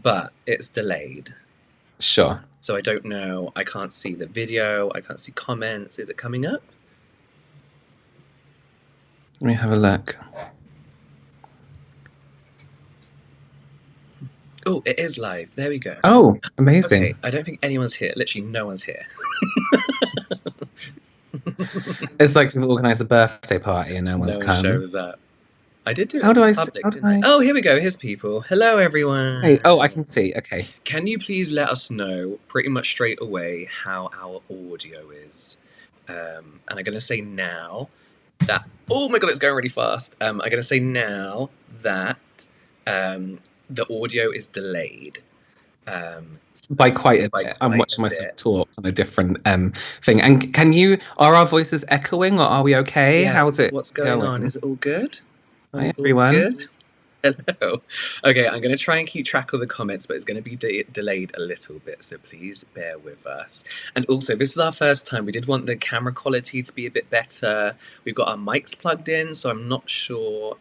but it's delayed. Sure. So I don't know. I can't see the video. I can't see comments. Is it coming up? Let me have a look. Oh, it is live. There we go. Oh, Okay, amazing. I don't think anyone's here. Literally, no one's here. It's like we've organised a birthday party and no one's No one come. shows up. I did do it How do I? public, How do didn't I? I? Oh, here we go. Here's people. Hello, Hey, oh, I everyone. can see. Okay. Can you please let us know pretty much straight away how our audio is? And I'm going to say now that, oh my God, it's going really fast. I'm going to say now that the audio is delayed. By quite a By bit. I'm quite a watching myself bit. talk on a different thing. And can you? Are our voices echoing, or are we okay? Yeah, How's it what's going on? going? Is it all good? Are Hi, we all everyone. good? Hello. Okay, I'm going to try and keep track of the comments, but it's going to be delayed a little bit, so please bear with us. And also, this is our first time. We did want the camera quality to be a bit better. We've got our mics plugged in, so I'm not sure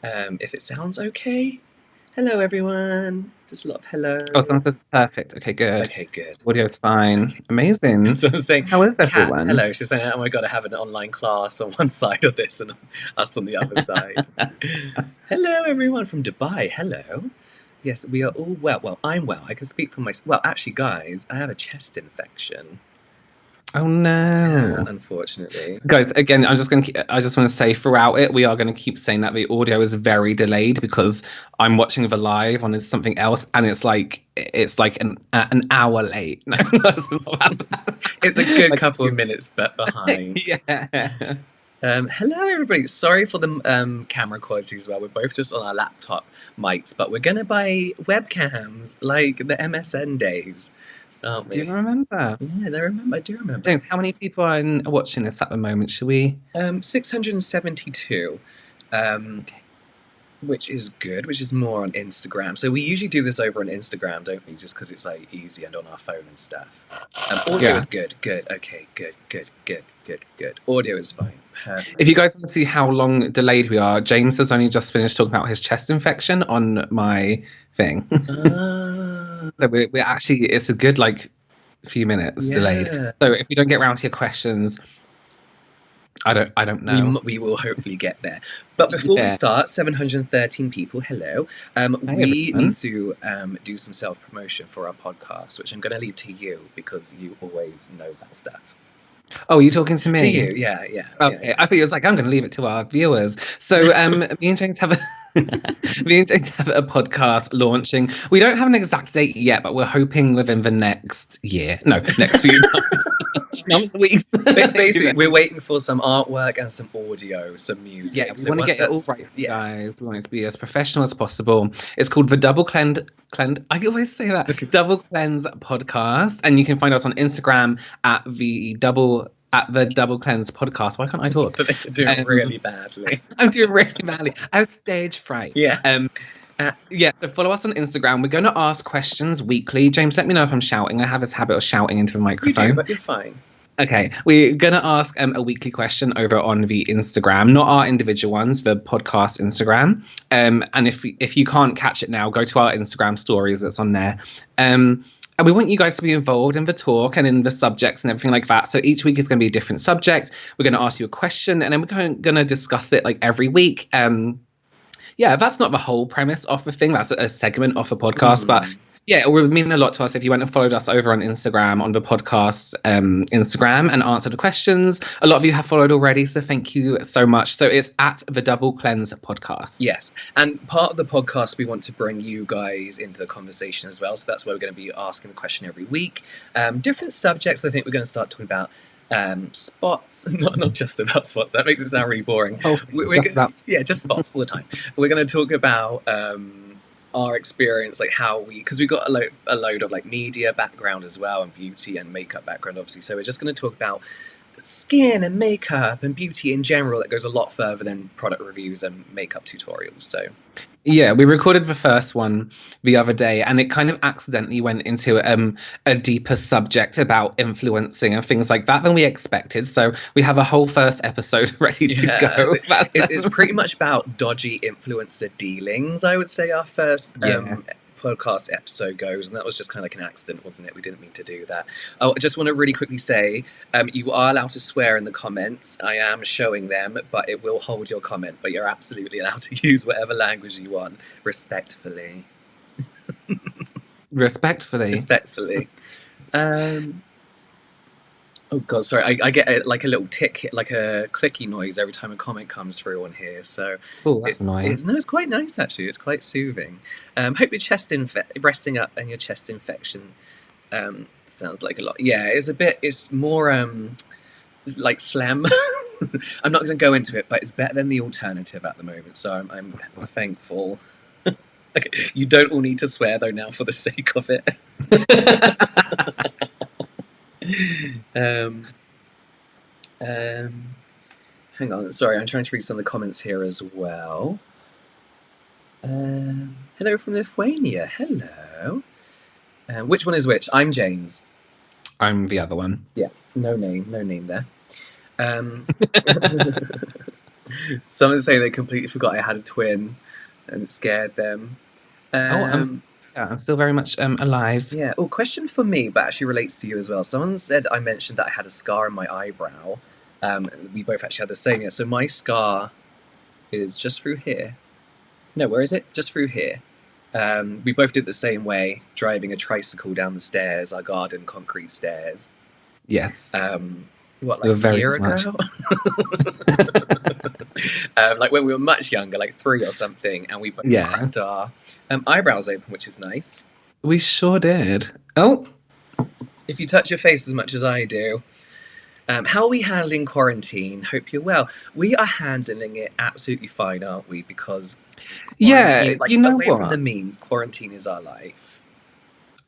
if it sounds okay. Hello, everyone. Just a lot of hello. Oh, someone says perfect. Okay, good. Okay, good. Audio's fine. Okay. Amazing. So I'm saying, How is Kat, everyone? hello. She's saying, oh my God, I have an online class on one side of this and us on the other side. Hello, everyone from Dubai. Hello. Yes, we are all well. Well, I'm well. I can speak for myself. Well, actually, guys, I have a chest infection. Oh Yeah, no. unfortunately. Guys, again, I just want to say throughout it, we are going to keep saying that the audio is very delayed because I'm watching the live on something else, and it's like an hour late. No, that's not that. It's a good Like, couple of minutes behind. yeah. Hello, everybody. Sorry for the camera quality as well. We're both just on our laptop mics, but we're going to buy webcams like the MSN days, aren't Do you we? remember? Yeah, I remember. I do remember. James, how many people are watching this at the moment? Should we? 672. Um, Okay. which is good, which is more on Instagram. So we usually do this over on Instagram, don't we? Just because it's like easy and on our phone and stuff. Audio Yeah. is good. Good. Okay. Good. Good. Good. Good. Good. Audio is fine. If Perfect. you guys want to see how long delayed we are, James has only just finished talking about his chest infection on my thing. Ah, So we're actually, it's a good like few minutes delayed. yeah. So if we don't get around to your questions, I don't We, know. we will hopefully get there. But before we Yeah. start, 713 people, hello. Hi We need everyone. to do some self promotion for our podcast, which I'm going to leave to you because you always know that stuff. Oh, are you talking to To me? you, yeah, yeah, yeah, Okay, yeah. I thought it was like I'm going to leave it to our viewers. So, me and James have a me and James have a podcast launching. We don't have an exact date yet, but we're hoping within the next year. No, next few months, weeks. Basically, we're waiting for some artwork and some audio, some Yeah, music. we So want to once get it all that's, right, for you yeah, guys. We want it to be as professional as possible. It's called the Double Cleanse. I always say that okay. Double Cleanse podcast, and you can find us on Instagram at the Double Cleanse podcast. Why can't I talk? So they're doing Um, really badly. I'm doing really badly. I have stage fright. Yeah. Yeah, so follow us on Instagram. We're going to ask questions weekly. James, let me know if I'm shouting. I have this habit of shouting into the You do, microphone. but you're fine. Okay, we're going to ask a weekly question over on the Instagram, not our individual ones, the podcast Instagram. And if you can't catch it now, go to our Instagram stories that's on there. And we want you guys to be involved in the talk and in the subjects and everything like that. So each week is going to be a different subject. We're going to ask you a question, and then we're going to discuss it like every week. Yeah, that's not the whole premise of the thing. That's a segment of a podcast, but Mm. yeah, it would mean a lot to us if you went and followed us over on Instagram on the podcast Instagram and answered the questions. A lot of you have followed already, so thank you so much. So it's at the Double Cleanse podcast. Yes, and part of the podcast, we want to bring you guys into the conversation as well. So that's why we're going to be asking the question every week. Different subjects. I think we're going to start talking about spots, not just about spots. That makes it sound really boring. Oh, Yeah, just spots all the time. We're going to talk about our experience, like how because we've got a load of like media background as well, and beauty and makeup background, obviously. So we're just going to talk about skin and makeup and beauty in general that goes a lot further than product reviews and makeup tutorials. So Yeah, we recorded the first one the other day, and it kind of accidentally went into a deeper subject about influencing and things like that than we expected. So we have a whole first episode ready to Yeah, go. That's it's pretty much about dodgy influencer dealings, I would say our first yeah. podcast episode goes, and that was just kind of like an accident, wasn't it? We didn't mean to do that. Oh, I just want to really quickly say, you are allowed to swear in the comments. I am showing them, but it will hold your comment, but you're absolutely allowed to use whatever language you want, respectfully. Respectfully. Respectfully. Oh god, sorry. I get like a little tick, like a clicky noise every time a comment comes through on here. So Oh, that's annoying. it's quite nice actually. It's quite soothing. Hope your chest resting up and your chest infection sounds like a lot. Yeah, it's a bit. It's more like phlegm. I'm not going to go into it, but it's better than the alternative at the moment. So I'm thankful. Okay, you don't all need to swear though now for the sake of it. Hang on, sorry, I'm trying to read some of the comments here as well. Hello from Lithuania. Hello. Which one is which? I'm James. I'm the other one. Yeah, no name there. Someone saying they completely forgot I had a twin, and it scared them. I'm still very much alive. Yeah. Oh, question for me, but actually relates to you as well. Someone said I mentioned that I had a scar in my eyebrow. We both actually had the same. Yeah. So my scar is just through here. No, where is it? Just through here. We both did the same way, driving a tricycle down the stairs, our garden concrete stairs. Yes. What, like a year ago? Like when we were much younger, like 3 or something, and we both cracked our eyebrows open, which is nice. We sure did. Oh. If you touch your face as much as I do. How are we handling quarantine? Hope you're well. We are handling it absolutely fine, aren't we? Because yeah, like, you know away what? From the means, quarantine is our life.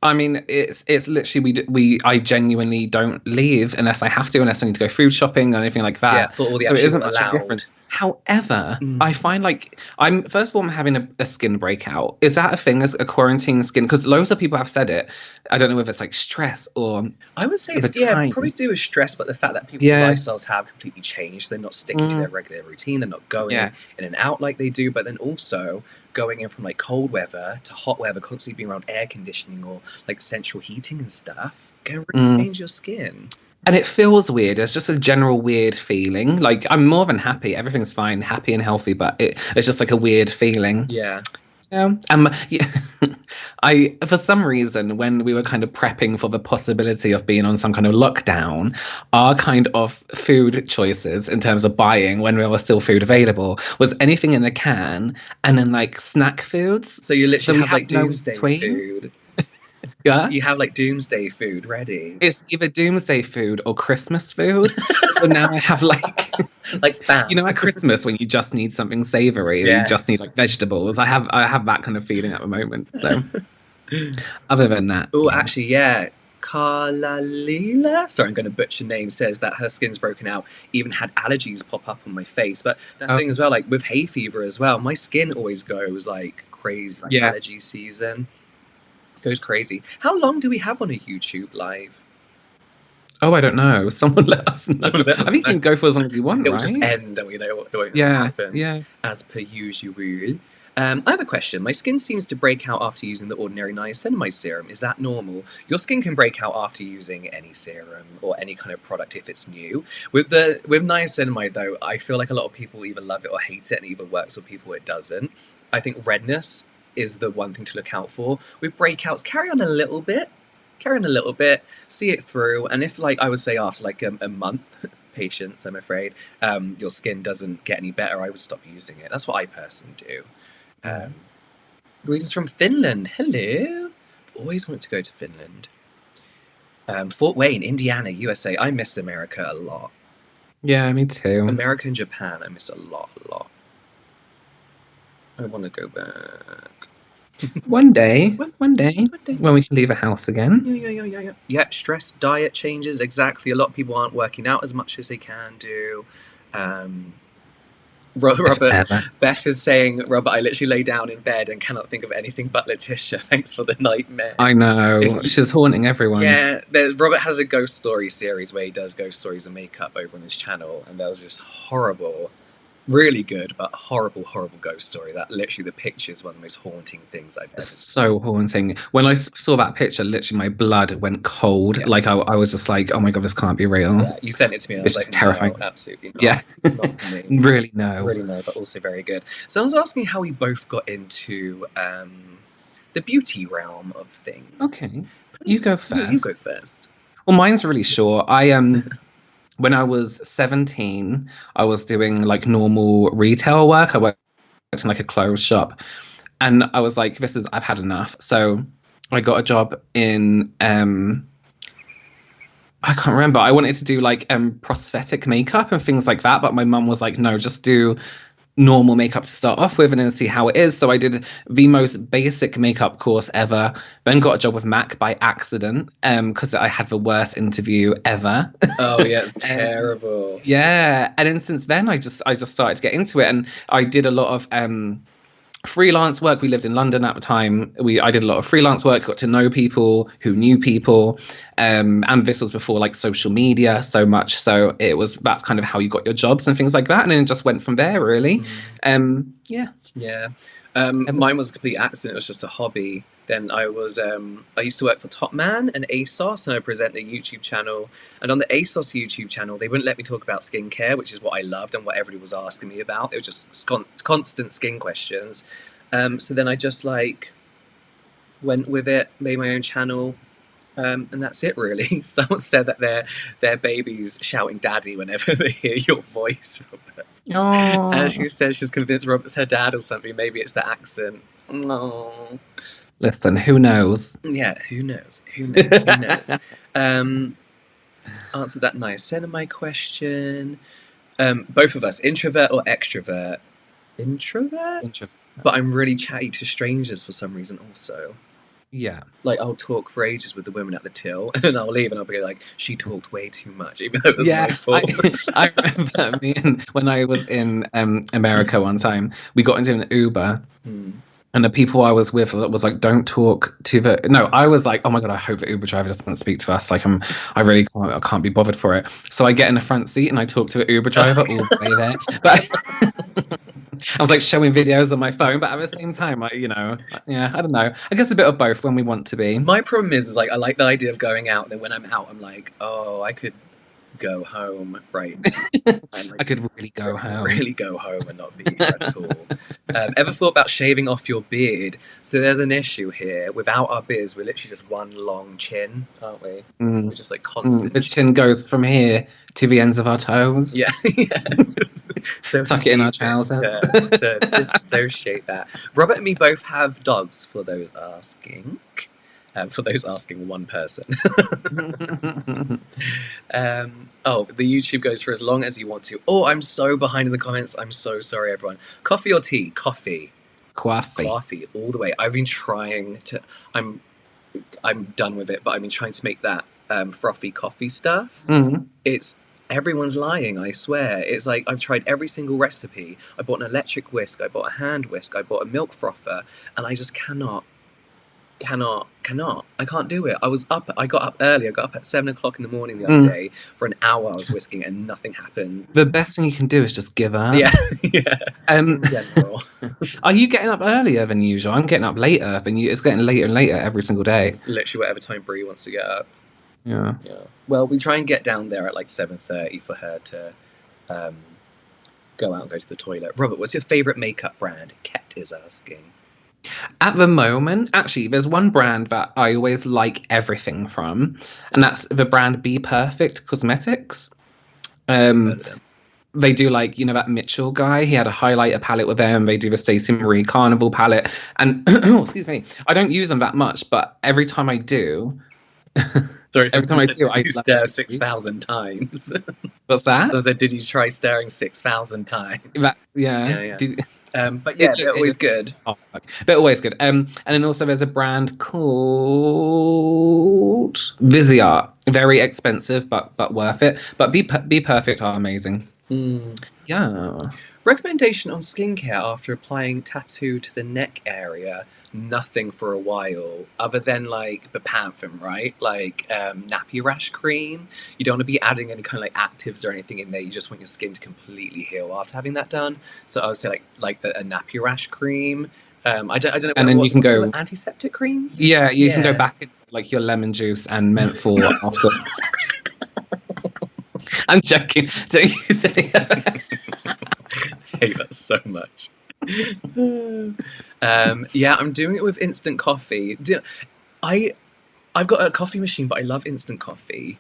I mean, it's literally I genuinely don't leave unless I have to, unless I need to go food shopping or anything like that. Yeah, for all the so it isn't allowed. much a difference. However, I find like first of all, I'm having a skin breakout. Is that a thing as a quarantine skin? Because loads of people have said it. I don't know if it's like stress or I would say it's probably to do with stress, but the fact that people's lifestyles have completely changed. They're not sticking to their regular routine. They're not going in and out like they do. But then also going in from like cold weather to hot weather, constantly being around air conditioning or like central heating and stuff, can really change your skin. And it feels weird. It's just a general weird feeling. Like, I'm more than happy. Everything's fine, happy and healthy, but it's just like a weird feeling. Yeah. I for some reason, when we were kind of prepping for the possibility of being on some kind of lockdown, our kind of food choices in terms of buying when there was still food available was anything in the can and then like snack foods. So you literally have like doomsday food. Yeah, you have like doomsday food ready. It's either doomsday food or Christmas food. So now I have like spam. You know, at Christmas when you just need something savoury, you just need like vegetables. I have that kind of feeling at the moment. So other than that, oh, actually, yeah. Kalalila, sorry, I'm going to butcher name, says that her skin's broken out, even had allergies pop up on my face. But that's the thing as well, like with hay fever as well, my skin always goes like crazy, like allergy season. Goes crazy. How long do we have on a YouTube live? Oh, I don't know. Someone let us know. I think you can go for as long as you want, It'll just end and we know what's happened. Yeah. As per usual. I have a question. My skin seems to break out after using the ordinary niacinamide serum. Is that normal? Your skin can break out after using any serum or any kind of product if it's new. With niacinamide, though, I feel like a lot of people either love it or hate it, and it either works for people or it doesn't. I think redness is the one thing to look out for. With breakouts, carry on a little bit, see it through, and if, like I would say, after like a month, patience, I'm afraid, your skin doesn't get any better, I would stop using it. That's what I personally do. Greetings from Finland. Hello. Always wanted to go to Finland. Fort Wayne, Indiana, USA. I miss America a lot. Yeah, me too. America and Japan, I miss a lot. I want to go back. One day, when we can leave a house again. Yeah. Yeah, stress, diet changes, exactly. A lot of people aren't working out as much as they can do. Robert, ever. Beth is saying, Robert, I literally lay down in bed and cannot think of anything but Letitia. Thanks for the nightmare. I know. She's haunting everyone. Yeah, Robert has a ghost story series where he does ghost stories and makeup over on his channel, and that was just horrible. Really good, but horrible, horrible ghost story. That literally, the picture is one of the most haunting things I've ever seen. So haunting. When I saw that picture, literally my blood went cold. Yeah. Like I was just like, oh my God, this can't be real. Yeah, you sent it to me and I was like, terrifying. No, absolutely not. Yeah. Not for me. Really no. Really no, but also very good. So I was asking how we both got into the beauty realm of things. Okay. You go first. You go first. Well, mine's really short. When I was 17, I was doing like normal retail work. I worked in like a clothes shop, and I was like, I've had enough. So I got a job in I can't remember. I wanted to do like prosthetic makeup and things like that, but my mum was like, no, just do normal makeup to start off with and then see how it is. So I did the most basic makeup course ever, then got a job with MAC by accident because I had the worst interview ever. Oh yeah, it's terrible. Yeah, and then since then I just started to get into it, and I did a lot of freelance work. We lived in London at the time. I did a lot of freelance work, got to know people who knew people, and this was before like social media so much. So that's kind of how you got your jobs and things like that, and then it just went from there really. Yeah. Mine was a complete accident. It was just a hobby. Then I used to work for Top Man and ASOS, and I present the YouTube channel. And on the ASOS YouTube channel, they wouldn't let me talk about skincare, which is what I loved and what everybody was asking me about. It was just constant skin questions. So then I just like went with it, made my own channel, and that's it really. Someone said that their baby's shouting "Daddy" whenever they hear your voice, Robert. Oh. And she says she's convinced Robert's her dad or something. Maybe it's the accent. Oh. Listen, who knows? Yeah, who knows? Who knows? Who knows? Answered that nice. Send my question. Both of us, introvert or extrovert? Introvert. But I'm really chatty to strangers for some reason also. Yeah. Like, I'll talk for ages with the women at the till, and then I'll leave and I'll be like, she talked way too much, even though it was my fault. I remember when I was in America one time, we got into an Uber. And the people I was with was like, don't talk to the... No, I was like, oh my God, I hope the Uber driver doesn't speak to us. Like, I can't be bothered for it. So I get in the front seat and I talk to the Uber driver all the way there. But I was like showing videos on my phone, but at the same time, I don't know. I guess a bit of both when we want to be. My problem is like, I like the idea of going out, and then when I'm out, I'm like, oh, I could go home right now. Like, I could really go home and not be here at all. Ever thought about shaving off your beard? So there's an issue here. Without our beards, we're literally just one long chin, aren't we? We're just like constant. The chin goes from here to the ends of our toes. Yeah. So tuck it in our trousers to dissociate that. Robert and me both have dogs, for those asking. One person. The YouTube goes for as long as you want to. Oh, I'm so behind in the comments. I'm so sorry, everyone. Coffee or tea? Coffee. Coffee all the way. I've been trying to... I'm done with it, but I've been trying to make that frothy coffee stuff. It's... Everyone's lying, I swear. It's like, I've tried every single recipe. I bought an electric whisk. I bought a hand whisk. I bought a milk frother. And I just cannot. I can't do it. I got up early. I got up at 7 o'clock in the morning the other day. For an hour I was whisking and nothing happened. The best thing you can do is just give up. Yeah. In general. Are you getting up earlier than usual? I'm getting up later than you. It's getting later and later every single day. Literally whatever time Brie wants to get up. Yeah. Well, we try and get down there at like 7:30 for her to go out and go to the toilet. Robert, what's your favourite makeup brand? Ket is asking. At the moment, actually, there's one brand that I always like everything from, and that's the brand Be Perfect Cosmetics. They do like, that Mitchell guy. He had a highlighter palette with them. They do the Stacey Marie Carnival palette. And, excuse me, I don't use them that much, but every time I do... Sorry, every time I do, I stare 6,000 times. What's that? I said, did you try staring 6,000 times? Yeah. But yeah, they're always good. They're always good. And then also there's a brand called Viseart. Very expensive, but worth it. But Be Perfect are amazing. Mm. Yeah. Recommendation on skincare after applying tattoo to the neck area. Nothing for a while, other than like bepanthen, right? Like nappy rash cream. You don't want to be adding any kind of like actives or anything in there. You just want your skin to completely heal after having that done. So I would say like a nappy rash cream. I don't And know then you can what they call go, it, antiseptic creams. yeah, you can go Yeah. back into like your lemon juice and menthol after. I'm joking. Don't you say I hate that so much. Yeah, I'm doing it with instant coffee. I I've got a coffee machine, but I love instant coffee.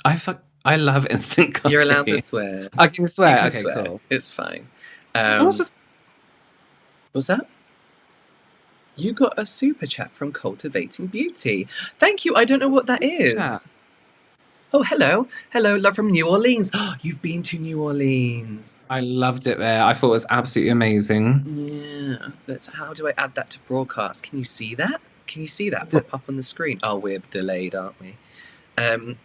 I love instant You're allowed to coffee. swear. I can You swear. can Okay, swear. cool. It's fine. I was just What's that? You got a super chat from Cultivating Beauty. Thank you. I don't know what that chat. is. Oh, hello. Hello, love from New Orleans. You've been to New Orleans. I loved it there. I thought it was absolutely amazing. Yeah. How do I add that to broadcast? Can you see that? Can you see that pop up on the screen? Oh, we're delayed, aren't we?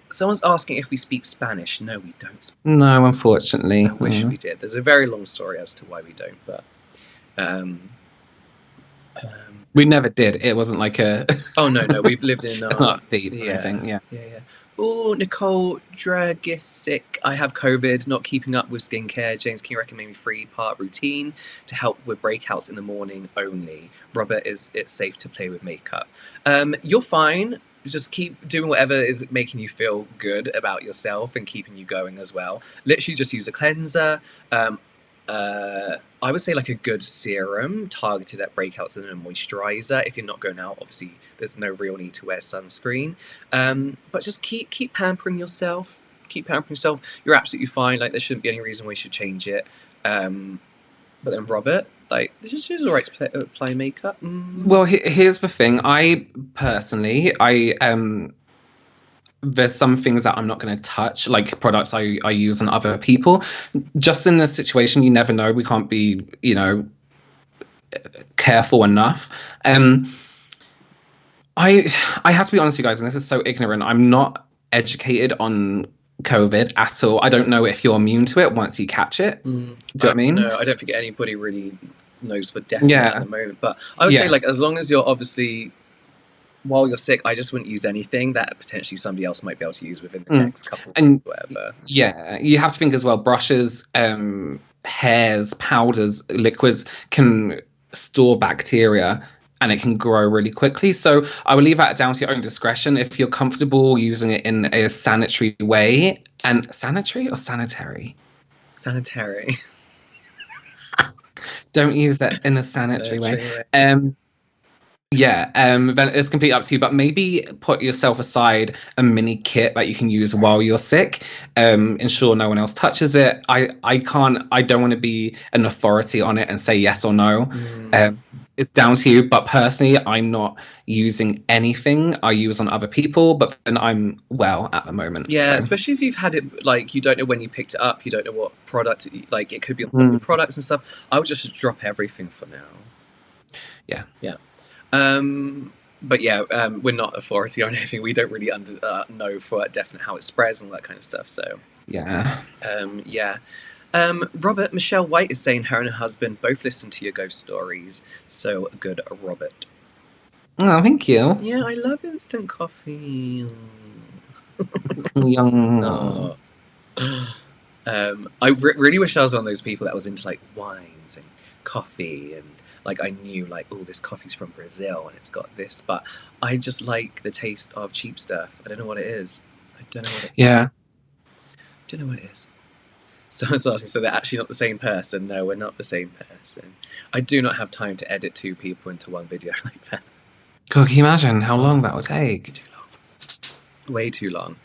Someone's asking if we speak Spanish. No, we don't. No, unfortunately. I wish we did. There's a very long story as to why we don't, but we never did. It wasn't like a. Oh no, we've lived in. It's not deep or anything. Yeah. Oh, Nicole Dragisic. I have COVID, not keeping up with skincare. James, can you recommend me 3-part routine to help with breakouts in the morning only? Robert, it's safe to play with makeup? You're fine. Just keep doing whatever is making you feel good about yourself and keeping you going as well. Literally just use a cleanser. I would say like a good serum targeted at breakouts and a moisturizer. If you're not going out, obviously there's no real need to wear sunscreen. But just keep pampering yourself. Keep pampering yourself. You're absolutely fine. Like there shouldn't be any reason why you should change it. But then Robert, like this is all right to apply makeup. Well, here's the thing. I personally, there's some things that I'm not going to touch, like products I use on other people. Just in this situation, you never know. We can't be, careful enough. I have to be honest with you guys, and this is so ignorant. I'm not educated on COVID at all. I don't know if you're immune to it once you catch it. Do you know what I mean? No, I don't think anybody really knows for definite at the moment. But I would say, like, as long as you're obviously, while you're sick, I just wouldn't use anything that potentially somebody else might be able to use within the next couple of weeks, whatever. Yeah, you have to think as well, brushes, hairs, powders, liquids can store bacteria and it can grow really quickly. So I will leave that down to your own discretion. If you're comfortable using it in a sanitary way, and sanitary or sanitary? Sanitary. Don't use it in a sanitary way. Yeah, then it's completely up to you. But maybe put yourself aside a mini kit that you can use while you're sick. Ensure no one else touches it. I don't want to be an authority on it and say yes or no. It's down to you. But personally, I'm not using anything I use on other people. But then I'm well at the moment. Yeah, so. Especially if you've had it, like, you don't know when you picked it up. You don't know what product, like, it could be on products and stuff. I would just drop everything for now. Yeah. But yeah, we're not authority on anything. We don't really know for definite how it spreads and all that kind of stuff. So yeah. Robert, Michelle White is saying her and her husband both listen to your ghost stories. So good, Robert. Oh, thank you. Yeah, I love instant coffee. Oh. I really wish I was one of those people that was into like wines and coffee and like I knew like, oh, this coffee's from Brazil and it's got this, but I just like the taste of cheap stuff. I don't know what it is. Don't know what it is. Someone's asking, so they're actually not the same person? No, we're not the same person. I do not have time to edit 2 people into one video like that. God, can you imagine how long that would take? Too long. Way too long.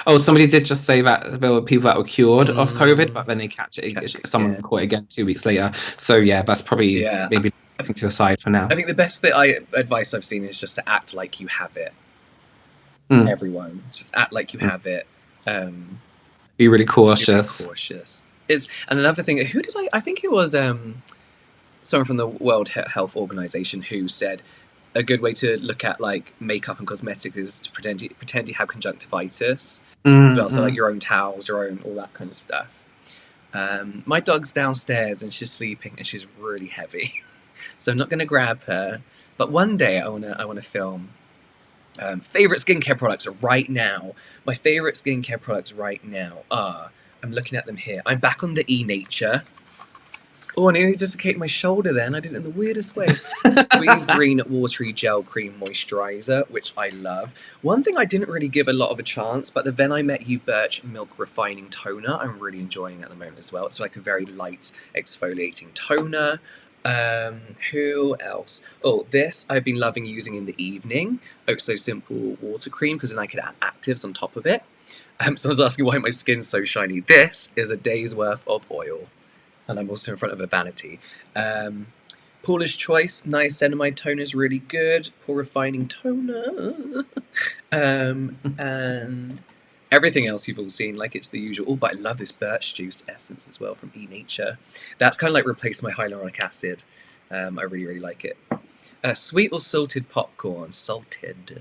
Oh, somebody did just say that there were people that were cured of COVID, but then they catch it. Someone caught it again 2 weeks later. So yeah, that's probably maybe something to aside for now. I think the best advice I've seen is just to act like you have it. Everyone, just act like you have it. Be really cautious. And another thing. Who did I think it was someone from the World Health Organization who said, a good way to look at like makeup and cosmetics is to pretend you have conjunctivitis as well. So like your own towels, your own all that kind of stuff. My dog's downstairs and she's sleeping and she's really heavy, so I'm not going to grab her. But one day I wanna film favorite skincare products right now. My favorite skincare products right now are, I'm looking at them here. I'm back on the E-Nature. Oh, I nearly dislocated my shoulder then. I did it in the weirdest way. Squeeze Green Watery Gel Cream Moisturizer, which I love. One thing I didn't really give a lot of a chance, but the Then I Met You Birch Milk Refining Toner, I'm really enjoying at the moment as well. It's like a very light exfoliating toner. Who else? Oh, this I've been loving using in the evening. Oh So Simple Water Cream, because then I could add actives on top of it. So I was asking why my skin's so shiny. This is a day's worth of oil. And I'm also in front of a vanity. Paula's Choice Niacinamide Toner is really good. Pore Refining Toner. And everything else you've all seen, like it's the usual. Oh, but I love this Birch Juice Essence as well from E-Nature. That's kind of like replaced my hyaluronic acid. I really, really like it. Sweet or salted popcorn? Salted.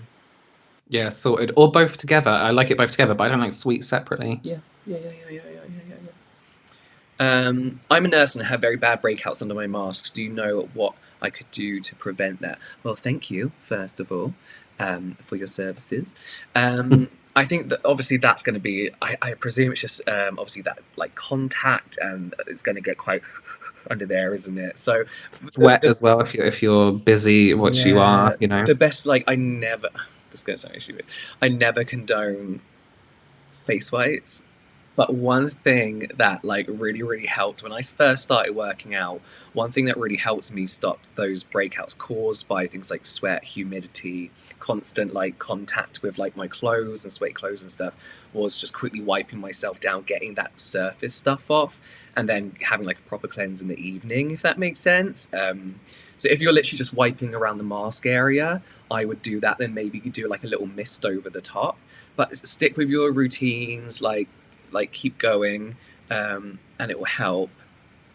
Yeah, salted. Or both together. I like it both together, but I don't like sweet separately. Yeah. I'm a nurse and I have very bad breakouts under my masks. Do you know what I could do to prevent that? Well, thank you, first of all, for your services. I think that obviously that's going to be, I presume it's just obviously that like contact, and it's going to get quite under there, isn't it? So sweat as well if you're busy, which you are, you know. The best, like, this is going to sound stupid. I never condone face wipes. But one thing that like really, really helped when I first started working out, one thing that really helped me stop those breakouts caused by things like sweat, humidity, constant like contact with like my clothes and sweaty clothes and stuff, was just quickly wiping myself down, getting that surface stuff off, and then having like a proper cleanse in the evening, if that makes sense. So if you're literally just wiping around the mask area, I would do that. Then maybe you do like a little mist over the top. But stick with your routines, like keep going, and it will help.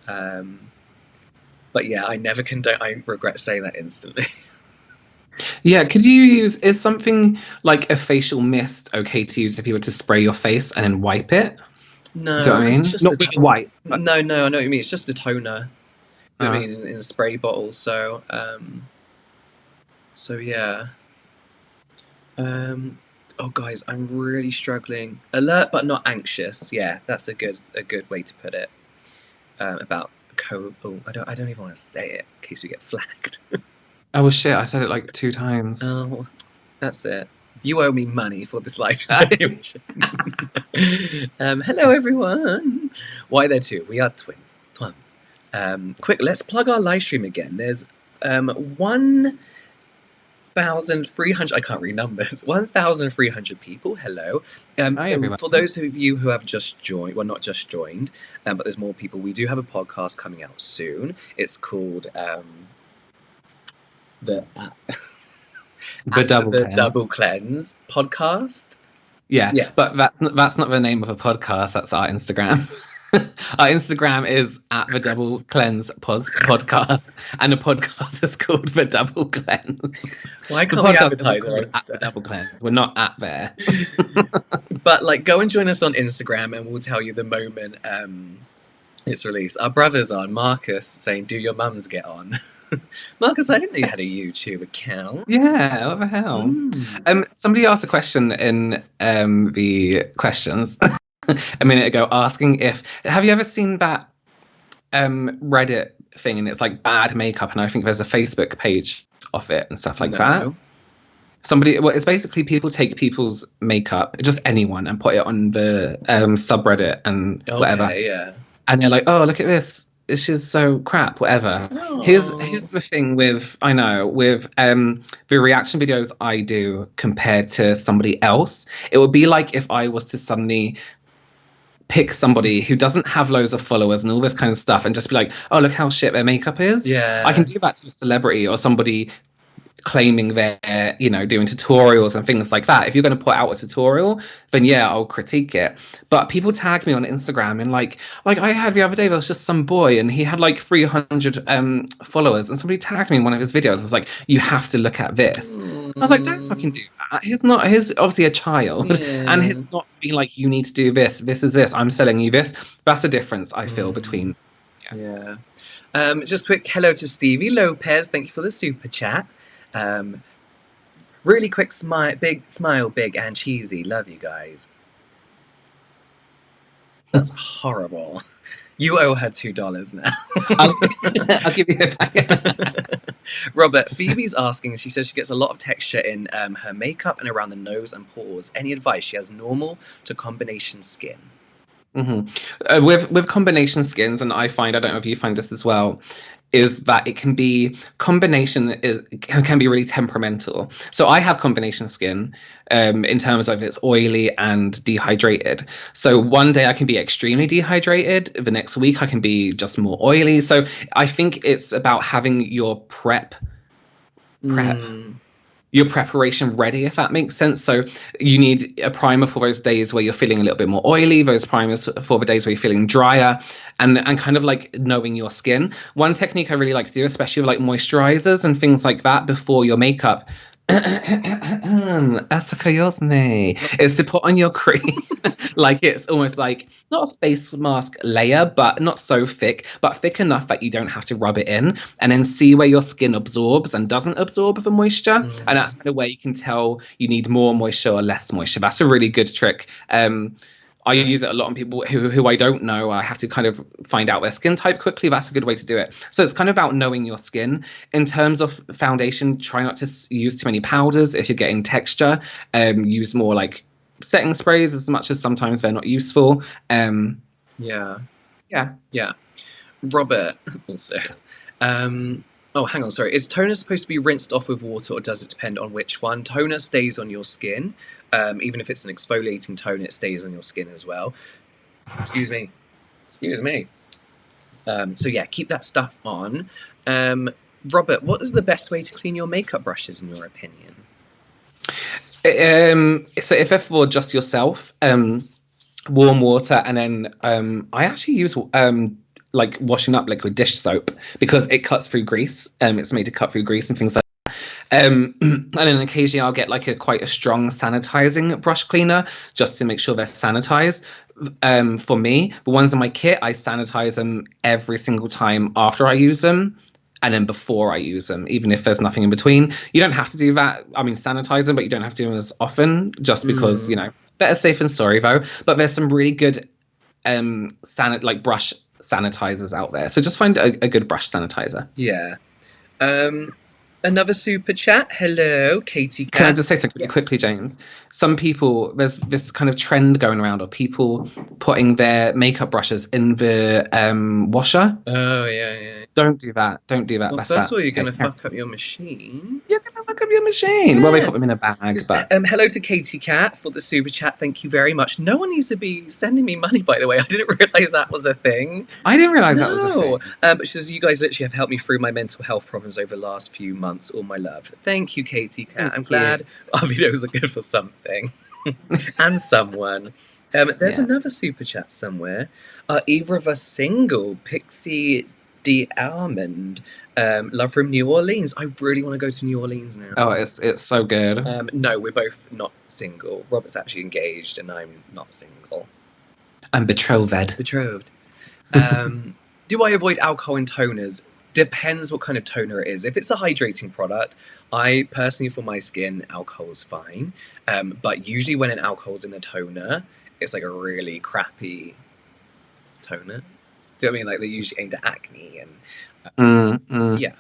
But yeah, I never condone. I regret saying that instantly. Yeah, could you use, is something like a facial mist okay to use if you were to spray your face and then wipe it? No, do you know what I mean? it's just not really white. But... No, I know what you mean. It's just a toner. You know what I mean, in a spray bottle. So yeah. Oh, guys, I'm really struggling. Alert but not anxious. Yeah, that's a good way to put it. About I don't even want to say it in case we get flagged. Oh shit! I said it like 2 times. Oh, that's it. You owe me money for this live stream. Hello, everyone. Why there too? We are twins. Quick, let's plug our live stream again. There's 1,300, I can't read numbers, 1,300 people. Hello. So for those of you who have just joined, well, not just joined, but there's more people, we do have a podcast coming out soon. It's called the Double Cleanse podcast. Yeah, but that's not the name of a podcast. That's our Instagram. Our Instagram is at the Double Cleanse podcast, and the podcast is called the Double Cleanse. Why can't we advertise at the Double Cleanse? We're not at there. But like, go and join us on Instagram, and we'll tell you the moment it's released. Our brother's on. Marcus saying, "Do your mums get on?" Marcus, I didn't know you had a YouTube account. Yeah, what the hell? Somebody asked a question in the questions a minute ago, asking have you ever seen that Reddit thing, and it's like bad makeup, and I think there's a Facebook page of it and stuff like that. It's basically people take people's makeup, just anyone, and put it on the subreddit and whatever. Yeah. And they're like, oh, look at this. This is so crap, whatever. Oh. Here's the thing with the reaction videos I do compared to somebody else. It would be like if I was to suddenly pick somebody who doesn't have loads of followers and all this kind of stuff and just be like, oh, look how shit their makeup is. Yeah. I can do that to a celebrity or somebody claiming they're, you know, doing tutorials and things like that. If you're going to put out a tutorial, then yeah, I'll critique it. But people tag me on Instagram and like I had the other day, there was just some boy and he had like 300 followers, and somebody tagged me in one of his videos. It's like, you have to look at this. I was like, don't fucking do that. He's obviously a child, and he's not being like, you need to do this. This is this. I'm selling you this. That's the difference I feel between. Yeah. Just quick hello to Stevie Lopez. Thank you for the super chat. Really quick smile, big and cheesy. Love you guys. That's horrible. You owe her $2 now. I'll give you it back. Robert, Phoebe's asking, she says she gets a lot of texture in her makeup and around the nose and pores. Any advice? She has normal to combination skin. With combination skins, and I don't know if you find this as well, is that it can be can be really temperamental. So I have combination skin in terms of it's oily and dehydrated. So one day I can be extremely dehydrated, the next week I can be just more oily. So I think it's about having your your preparation ready, if that makes sense. So you need a primer for those days where you're feeling a little bit more oily, those primers for the days where you're feeling drier, and kind of like knowing your skin. One technique I really like to do, especially with like moisturizers and things like that before your makeup, is to put on your cream like it's almost like not a face mask layer, but not so thick, but thick enough that you don't have to rub it in, and then see where your skin absorbs and doesn't absorb the moisture. And that's kind of where you can tell you need more moisture or less moisture. That's a really good trick. I use it a lot on people who I don't know. I have to kind of find out their skin type quickly. That's a good way to do it. So it's kind of about knowing your skin. In terms of foundation, try not to use too many powders. If you're getting texture, use more like setting sprays, as much as sometimes they're not useful. Yeah. Robert also. Oh, hang on, sorry. Is toner supposed to be rinsed off with water, or does it depend on which one? Toner stays on your skin. Even if it's an exfoliating toner, it stays on your skin as well. Excuse me. So yeah, keep that stuff on. Robert, what is the best way to clean your makeup brushes, in your opinion? So if it's for just yourself, warm water, and then I actually use like washing up liquid dish soap, because it cuts through grease. It's made to cut through grease and things like that. And then occasionally I'll get like quite a strong sanitizing brush cleaner, just to make sure they're sanitized. For me, the ones in my kit, I sanitize them every single time after I use them, and then before I use them, even if there's nothing in between. You don't have to do that. I mean, sanitize them, but you don't have to do them as often, just because, you know, better safe than sorry though. But there's some really good brush sanitizers out there. So just find a good brush sanitizer. Yeah. Another super chat. Hello, Katie Cat. Can I just say something quickly, James? Some people, there's this kind of trend going around of people putting their makeup brushes in the washer. Oh, yeah. Don't do that. Well, first of all, you're going to fuck up your machine. You're going to fuck up your machine. Yeah. Well, they put them in a bag. But... hello to Katie Cat for the super chat. Thank you very much. No one needs to be sending me money, by the way. I didn't realise that was a thing. I didn't realise that was a thing. But she says, you guys literally have helped me through my mental health problems over the last few months. All my love. Thank you, Katie Cat. I'm glad our videos are good for something. And someone. There's another super chat somewhere. Are either of us single? Pixie D. Almond. Love from New Orleans. I really want to go to New Orleans now. Oh, it's so good. No, we're both not single. Robert's actually engaged and I'm not single. I'm betrothed. Do I avoid alcohol in toners? Depends what kind of toner it is. If it's a hydrating product, I personally, for my skin, alcohol's fine. But usually when an alcohol's in a toner, it's like a really crappy toner. Do you know what I mean? Like, they're usually aimed at acne and... Yeah.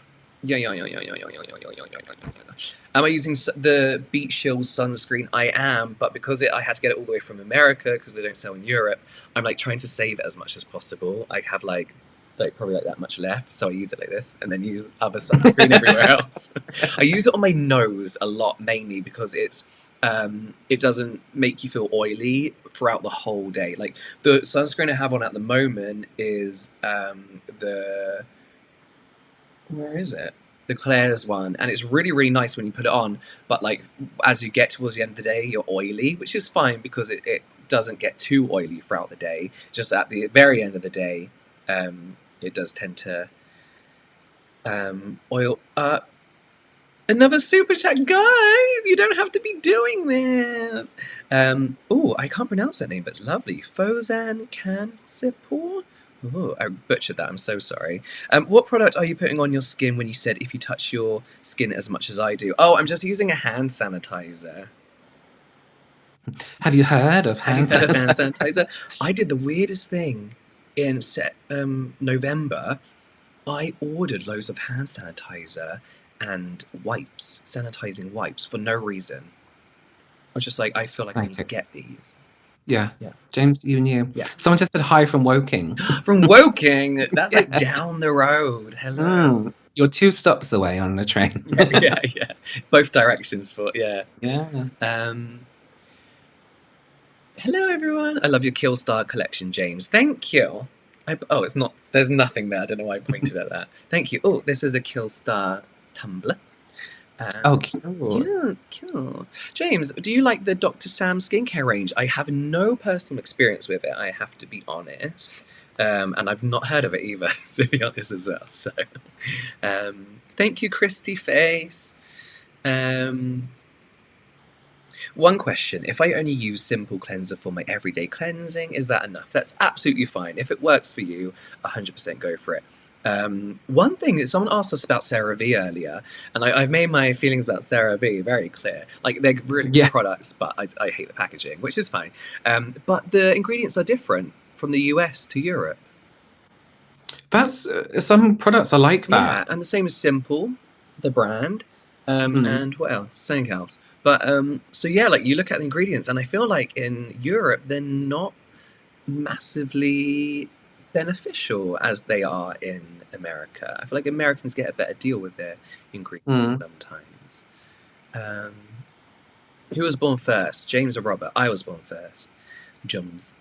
Am I using the Beach Shield sunscreen? I am, but because I had to get it all the way from America, because they don't sell in Europe, I'm like trying to save it as much as possible. I have like probably like that much left, so I use it like this and then use other sunscreen everywhere else. I use it on my nose a lot, mainly because it's it doesn't make you feel oily throughout the whole day. Like, the sunscreen I have on at the moment is the the Claire's one, and it's really, really nice when you put it on. But like as you get towards the end of the day, you're oily, which is fine because it doesn't get too oily throughout the day. Just at the very end of the day, it does tend to oil up. Another super chat, guys! You don't have to be doing this. Oh, I can't pronounce that name, but it's lovely. Fozan Kansipur. Oh, I butchered that. I'm so sorry. What product are you putting on your skin when you said if you touch your skin as much as I do? Oh, I'm just using a hand sanitizer. Have you heard of hand sanitizer? I did the weirdest thing in November. I ordered loads of hand sanitizer and wipes, sanitizing wipes, for no reason. I was just like, I feel like I need to get these. Yeah. James, you knew. Yeah. Someone just said hi from Woking. From Woking? That's like down the road. Hello. You're 2 stops away on the train. yeah. Both directions for, yeah. Yeah. Hello, everyone. I love your Killstar collection, James. Thank you. It's not, there's nothing there. I don't know why I pointed at that. Thank you. Oh, this is a Killstar tumbler. Cool. Yeah, cool. James, do you like the Dr. Sam skincare range? I have no personal experience with it, I have to be honest. And I've not heard of it either, to be honest as well. So, thank you, Christy Face. One question, if I only use Simple Cleanser for my everyday cleansing, is that enough? That's absolutely fine. If it works for you, 100% go for it. One thing, someone asked us about CeraVe earlier, and I've made my feelings about CeraVe very clear. Like, they're really good products, but I hate the packaging, which is fine. But the ingredients are different from the US to Europe. That's some products are like that. Yeah, and the same as Simple, the brand, and what else? Something else. But so yeah, like you look at the ingredients, and I feel like in Europe they're not massively beneficial as they are in America. I feel like Americans get a better deal with their ingredients sometimes. Who was born first, James or Robert? I was born first. Jones.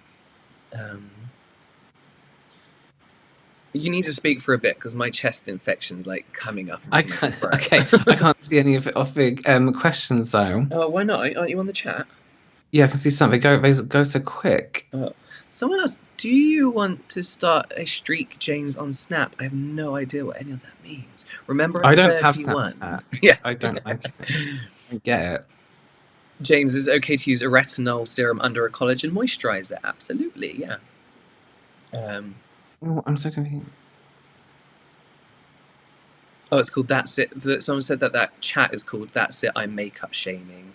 You need to speak for a bit because my chest infection's like coming up into my throat. Okay, I can't see any of the questions though. Oh, why not? Aren't you on the chat? Yeah, I can see something. Go so quick. Oh. Someone asked, do you want to start a streak, James, on Snap? I have no idea what any of that means. Remember, I don't have Snapchat. Yeah. I don't get it. James, is it okay to use a retinol serum under a collagen moisturizer? Absolutely, yeah. Oh, I'm so confused. Oh, it's called That's It. Someone said that chat is called That's It, I'm Makeup Shaming.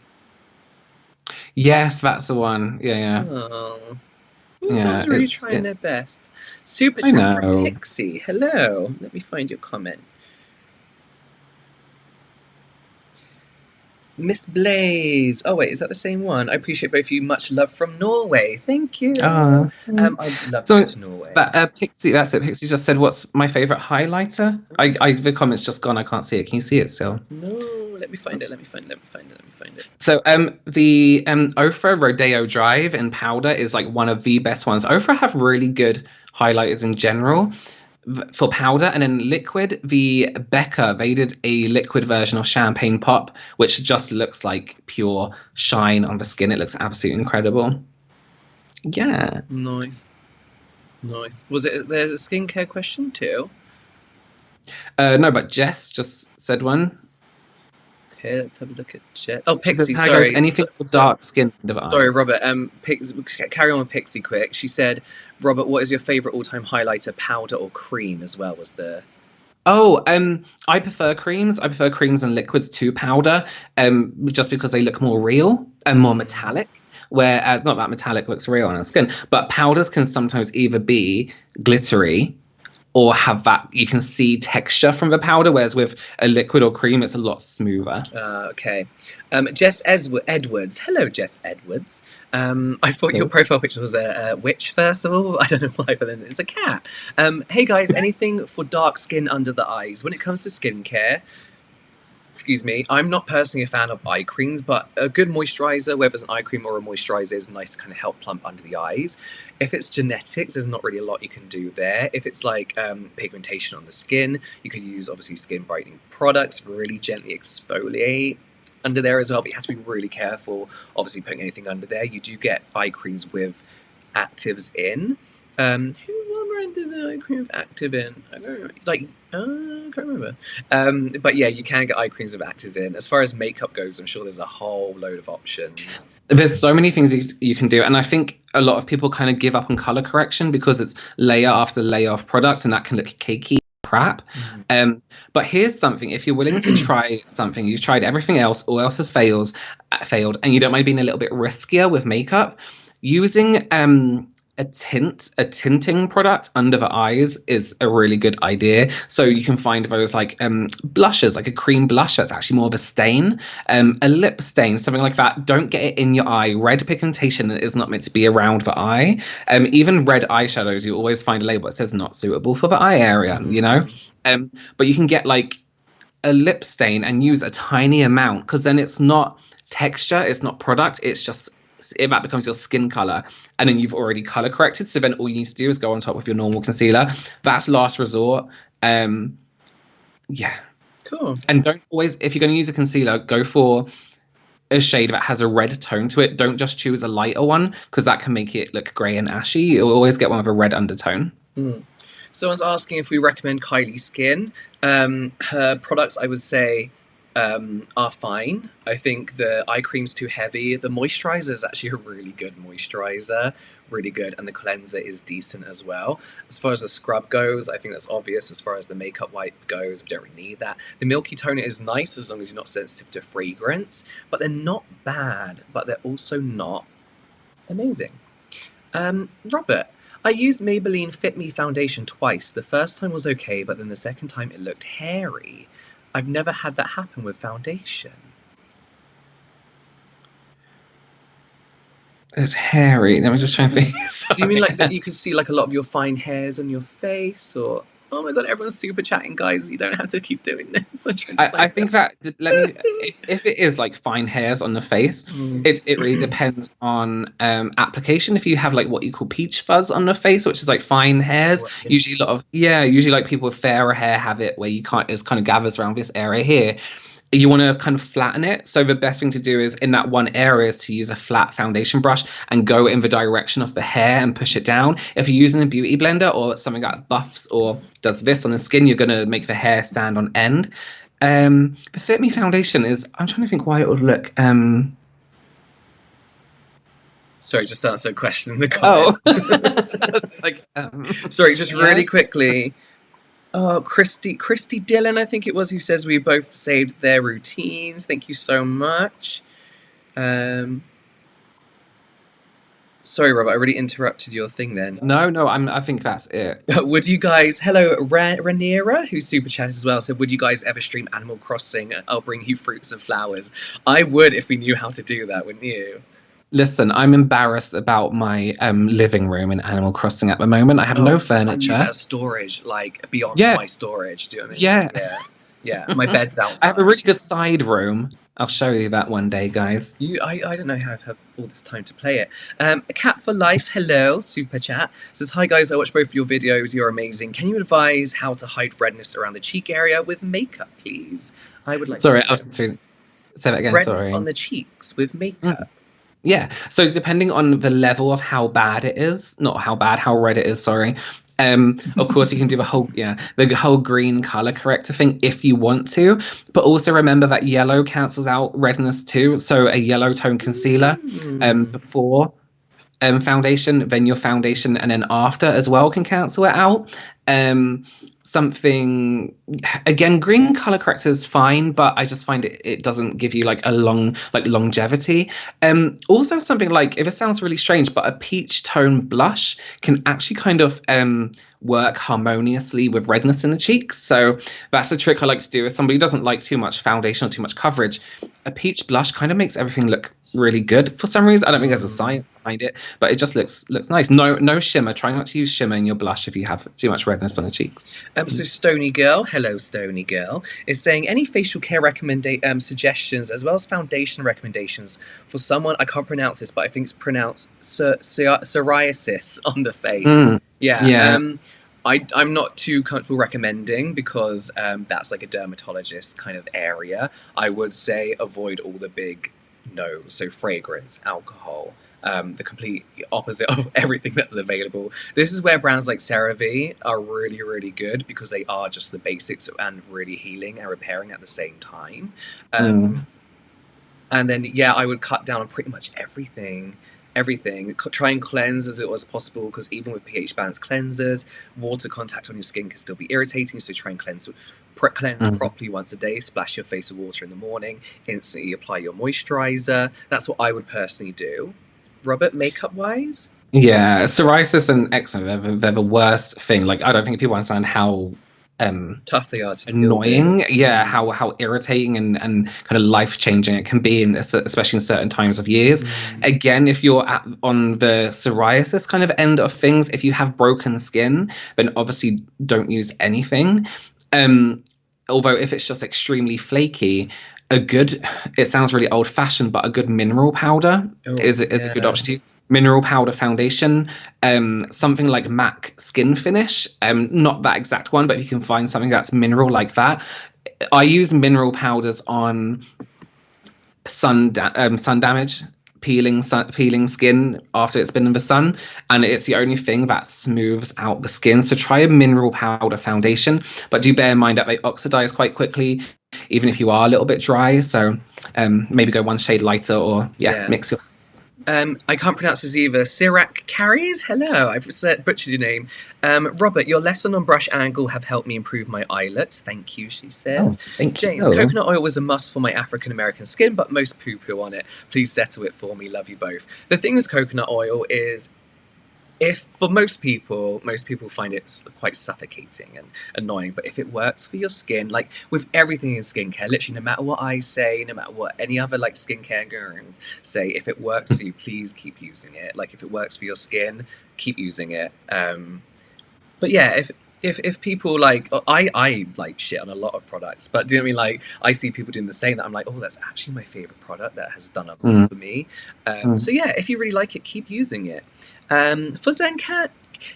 Yes, that's the one. Yeah. Oh. Someone's really trying their best. Super chat from Pixie. Hello. Let me find your comment. Miss Blaze. Oh wait, is that the same one? I appreciate both of you. Much love from Norway. Thank you. I'd love to go to Norway. Pixie, that's it. Pixie just said, "What's my favorite highlighter?" The comment's just gone. I can't see it. Can you see it still? No. Let me find it. So the Ofra Rodeo Drive in powder is like one of the best ones. Ofra have really good highlighters in general for powder, and in liquid, the Becca, they did a liquid version of Champagne Pop, which just looks like pure shine on the skin. It looks absolutely incredible. Yeah. Nice. Was it the skincare question too? No, but Jess just said one. Okay, let's have a look at Jess. Oh, Pixie, sorry. Anything for dark skin device. Sorry, Robert. Carry on with Pixie quick. She said, Robert, what is your favourite all-time highlighter, powder or cream as well, was the... Oh, I prefer creams. I prefer creams and liquids to powder, just because they look more real and more metallic. Whereas, not that metallic looks real on our skin, but powders can sometimes either be glittery or have that, you can see texture from the powder, whereas with a liquid or cream, it's a lot smoother. Okay. Jess Edwards. Hello, Jess Edwards. I thought your profile picture was a witch, first of all. I don't know why, but then it's a cat. Hey, guys, anything for dark skin under the eyes? When it comes to skincare, excuse me, I'm not personally a fan of eye creams, but a good moisturizer, whether it's an eye cream or a moisturizer, is nice to kind of help plump under the eyes. If it's genetics, there's not really a lot you can do there. If it's like pigmentation on the skin, you could use obviously skin brightening products, really gently exfoliate under there as well, but you have to be really careful obviously putting anything under there. You do get eye creams with actives in. Who did the eye cream with active in? I don't know, like, I can't remember. But yeah, you can get eye creams with actives in. As far as makeup goes, I'm sure there's a whole load of options. There's so many things you can do, and I think a lot of people kind of give up on color correction because it's layer after layer of product, and that can look cakey crap. But here's something: if you're willing to try something, you've tried everything else, all else has failed, and you don't mind being a little bit riskier with makeup, using a tinting product under the eyes is a really good idea. So you can find those like blushes, like a cream blush that's actually more of a stain, a lip stain, something like that. Don't get it in your eye. Red pigmentation is not meant to be around the eye. Even red eyeshadows, you always find a label that says not suitable for the eye area, you know. But you can get like a lip stain and use a tiny amount, because then it's not texture, it's not product, it's just that becomes your skin color, and then you've already color corrected. So then all you need to do is go on top with your normal concealer. That's last resort. Yeah, cool. And don't always, if you're going to use a concealer, go for a shade that has a red tone to it. Don't just choose a lighter one, because that can make it look grey and ashy. You'll always get one with a red undertone. Someone's asking if we recommend Kylie Skin. Her products, I would say, are fine. I think the eye cream's too heavy. The moisturizer is actually a really good moisturizer, really good, and the cleanser is decent as well. As far as the scrub goes, I think that's obvious. As far as the makeup wipe goes, we don't really need that. The milky toner is nice as long as you're not sensitive to fragrance, but they're not bad, but they're also not amazing. Robert, I used Maybelline Fit Me foundation twice. The first time was okay, but then the second time it looked hairy. I've never had that happen with foundation. It's hairy. Let me just try and think. Do you mean like that you can see like a lot of your fine hairs on your face, or oh my god, everyone's super chatting, guys. You don't have to keep doing this. I think that if it is like fine hairs on the face, it really depends on application. If you have like what you call peach fuzz on the face, which is like fine hairs, usually like people with fairer hair have it, where it kind of gathers around this area here. You want to kind of flatten it. So the best thing to do is in that one area is to use a flat foundation brush and go in the direction of the hair and push it down. If you're using a beauty blender or something that buffs or does this on the skin, you're going to make the hair stand on end. The Fit Me foundation is, I'm trying to think why it would look. Sorry, just answer a question in the comments. Sorry, just really quickly. Oh, Christy Dillon, I think it was, who says we both saved their routines. Thank you so much. Sorry, Robert, I really interrupted your thing then. No, I think that's it. Would you guys, hello, Rhaenyra, who super chatted as well, said, would you guys ever stream Animal Crossing? I'll bring you fruits and flowers. I would if we knew how to do that, wouldn't you? Listen, I'm embarrassed about my living room in Animal Crossing at the moment. I have no furniture. I use that as storage, like beyond my storage. Do you know what I mean? Yeah. My bed's outside. I have a really good side room. I'll show you that one day, guys. I don't know how I have all this time to play it. A Cat for Life, hello, super chat, says, hi guys, I watched both of your videos, you're amazing. Can you advise how to hide redness around the cheek area with makeup, please? I would like to I was say that again, redness on the cheeks with makeup. Yeah, so depending on the level of how bad it is, how red it is, sorry. Of course, you can do the whole green color corrector thing if you want to, but also remember that yellow cancels out redness too. So a yellow tone concealer before foundation, then your foundation, and then after as well can cancel it out. Something again, green color corrector is fine, but I just find it doesn't give you like a longevity. Also something like, if it sounds really strange, but a peach tone blush can actually kind of work harmoniously with redness in the cheeks. So that's a trick I like to do. If somebody doesn't like too much foundation or too much coverage, a peach blush kind of makes everything look really good for some reason. I don't think there's a science behind it, but it just looks nice. No shimmer. Try not to use shimmer in your blush if you have too much redness on the cheeks. So Stony Girl, hello Stony Girl, is saying any facial care suggestions as well as foundation recommendations for someone, I can't pronounce this, but I think it's pronounced psoriasis on the face. Yeah. I'm not too comfortable recommending because that's like a dermatologist kind of area. I would say avoid all the big no, so fragrance, alcohol, the complete opposite of everything that's available. This is where brands like CeraVe are really, really good because they are just the basics and really healing and repairing at the same time. And then, yeah, I would cut down on pretty much everything. Try and cleanse as little as possible because even with pH balanced cleansers, water contact on your skin can still be irritating. So try and cleanse properly once a day. Splash your face with water in the morning. Instantly apply your moisturizer. That's what I would personally do. Robert, makeup wise? Yeah, psoriasis and eczema, they're the worst thing. Like, I don't think people understand how tough they are to annoying. Yeah, how irritating and kind of life changing it can be, especially in certain times of years. Again, if you're on the psoriasis kind of end of things, if you have broken skin, then obviously don't use anything. Although if it's just extremely flaky, it sounds really old fashioned, but a good mineral powder is a good option to use. Mineral powder foundation, something like MAC Skin Finish, not that exact one, but if you can find something that's mineral like that. I use mineral powders on sun damage, peeling skin after it's been in the sun, and it's the only thing that smooths out the skin. So try a mineral powder foundation, but do bear in mind that they oxidize quite quickly, even if you are a little bit dry. So maybe go one shade lighter or mix your... I can't pronounce this either. Sirac Carries? Hello, I've butchered your name. Robert, your lesson on brush angle have helped me improve my eyelets. Thank you, she says. Thank you. James, coconut oil was a must for my African-American skin, but most poo-poo on it. Please settle it for me. Love you both. The thing with coconut oil is, for most people find it quite suffocating and annoying, but if it works for your skin, like with everything in skincare, literally no matter what I say, no matter what any other like skincare gurus say, if it works for you, please keep using it. Like if it works for your skin, keep using it. But yeah, if people like, I like shit on a lot of products, but do you know what I mean? Like I see people doing the same, that I'm like, oh, that's actually my favorite product that has done a lot for me. So yeah, if you really like it, keep using it. For Zen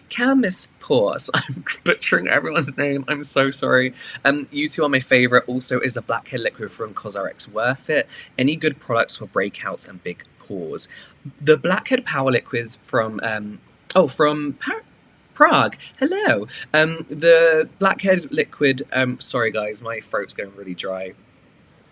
Camus Pores, I'm butchering everyone's name, I'm so sorry. You two are my favorite. Also, is a blackhead liquid from CosRx worth it? Any good products for breakouts and big pores? The blackhead power liquids from Prague. Hello. The blackhead liquid. Sorry guys, my throat's going really dry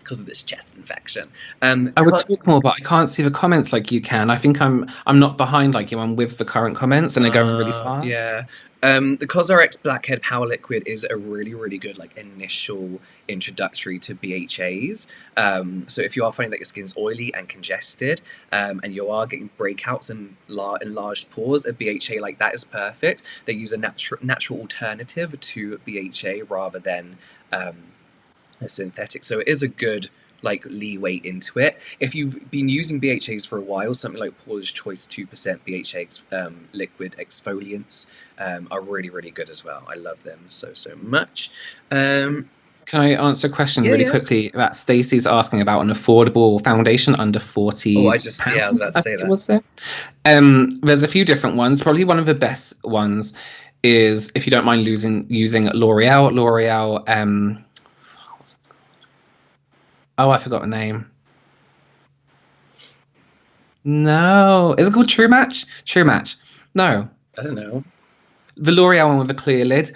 because of this chest infection. I would talk more, but I can't see the comments like you can. I think I'm not behind like you. I'm with the current comments, and they're going really fast. Yeah. The CosRx Blackhead Power Liquid is a really, really good like initial introductory to BHAs. So if you are finding that your skin's oily and congested, and you are getting breakouts and enlarged pores, a BHA like that is perfect. They use a natural alternative to BHA rather than a synthetic. So it is a good like leeway into it. If you've been using BHAs for a while, something like Paula's Choice 2% BHA liquid exfoliants are really, really good as well. I love them so much. Can I answer a question really quickly that Stacey's asking about an affordable foundation under £40? Oh, I was about to say that. Was there? There's a few different ones. Probably one of the best ones is, if you don't mind using L'Oreal. Oh, I forgot the name. No. Is it called True Match? True Match. No. I don't know. The L'Oreal one with a clear lid.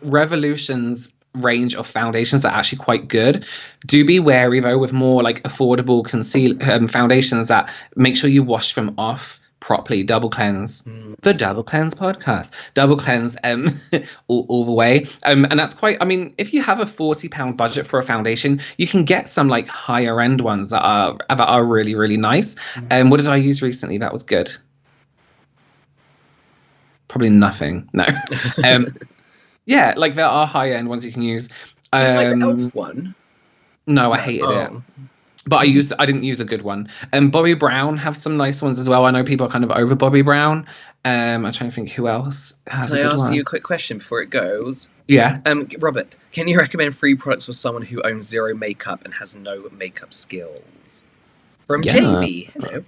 Revolution's range of foundations are actually quite good. Do be wary though with more like affordable foundations that make sure you wash them off properly. Double cleanse. Mm. The Double Cleanse podcast. Double cleanse all the way. And that's quite, I mean, if you have a £40 budget for a foundation, you can get some like higher end ones that are really, really nice. What did I use recently that was good? Probably nothing. No. Yeah, like there are higher end ones you can use. Like the Elf one. No, I hated it. But I didn't use a good one. Bobbi Brown have some nice ones as well. I know people are kind of over Bobbi Brown. I'm trying to think who else has a good one. Can I ask you a quick question before it goes? Yeah. Robert, can you recommend 3 products for someone who owns zero makeup and has no makeup skills? From Jamie. Hello.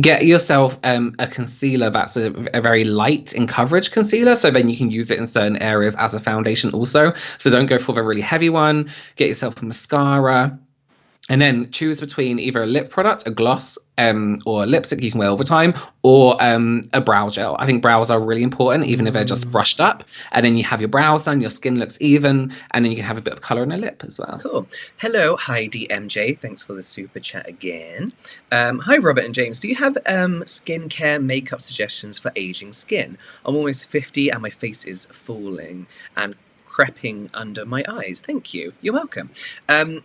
Get yourself a concealer that's a very light in coverage concealer, so then you can use it in certain areas as a foundation also. So don't go for the really heavy one. Get yourself a mascara. And then choose between either a lip product, a gloss, or a lipstick you can wear all the time, or a brow gel. I think brows are really important, even if they're just brushed up. And then you have your brows done, your skin looks even, and then you can have a bit of colour in the lip as well. Cool. Hello, Heidi MJ. Thanks for the super chat again. Hi, Robert and James. Do you have skincare makeup suggestions for aging skin? I'm almost 50 and my face is falling and creeping under my eyes. Thank you. You're welcome.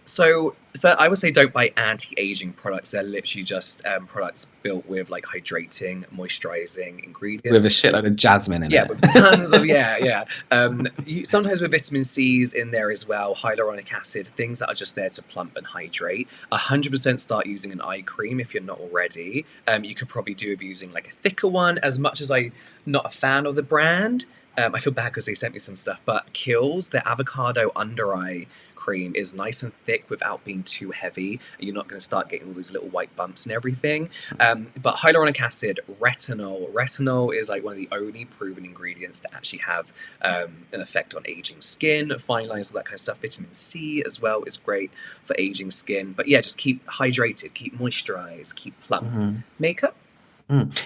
So I would say don't buy anti-aging products. They're literally just products built with like hydrating, moisturizing ingredients. With a shitload of jasmine in it. Yeah, with tons of, sometimes with vitamin C's in there as well, hyaluronic acid, things that are just there to plump and hydrate. 100% start using an eye cream if you're not already. You could probably do with using like a thicker one. As much as I'm not a fan of the brand, I feel bad because they sent me some stuff, but Kiehl's, their avocado under eye cream is nice and thick without being too heavy. You're not going to start getting all those little white bumps and everything. But hyaluronic acid, retinol is like one of the only proven ingredients to actually have an effect on aging skin, fine lines, all that kind of stuff. Vitamin C as well is great for aging skin. But yeah, just keep hydrated, keep moisturized, keep plump. Makeup?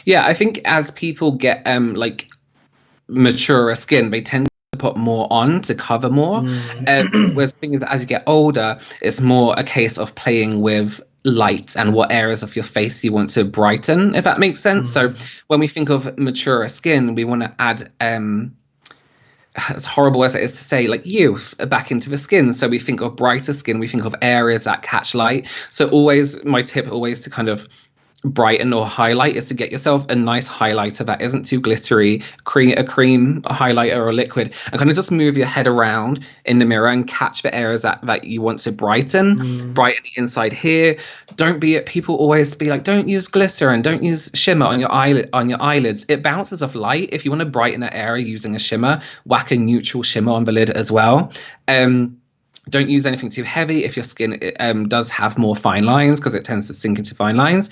Yeah, I think as people get like maturer skin, they tend to put more on to cover more. Whereas the thing is, as you get older, it's more a case of playing with light and what areas of your face you want to brighten, if that makes sense. So when we think of maturer skin, we want to add as horrible as it is to say, like youth back into the skin. So we think of brighter skin, we think of areas that catch light. So always, my tip always to kind of brighten or highlight is to get yourself a nice highlighter that isn't too glittery, a cream a highlighter or a liquid, and kind of just move your head around in the mirror and catch the areas that you want to brighten the inside here. People always be like, don't use glitter and don't use shimmer on your eyelids. It bounces off light. If you want to brighten that area using a shimmer, whack a neutral shimmer on the lid as well. Don't use anything too heavy if your skin does have more fine lines, because it tends to sink into fine lines.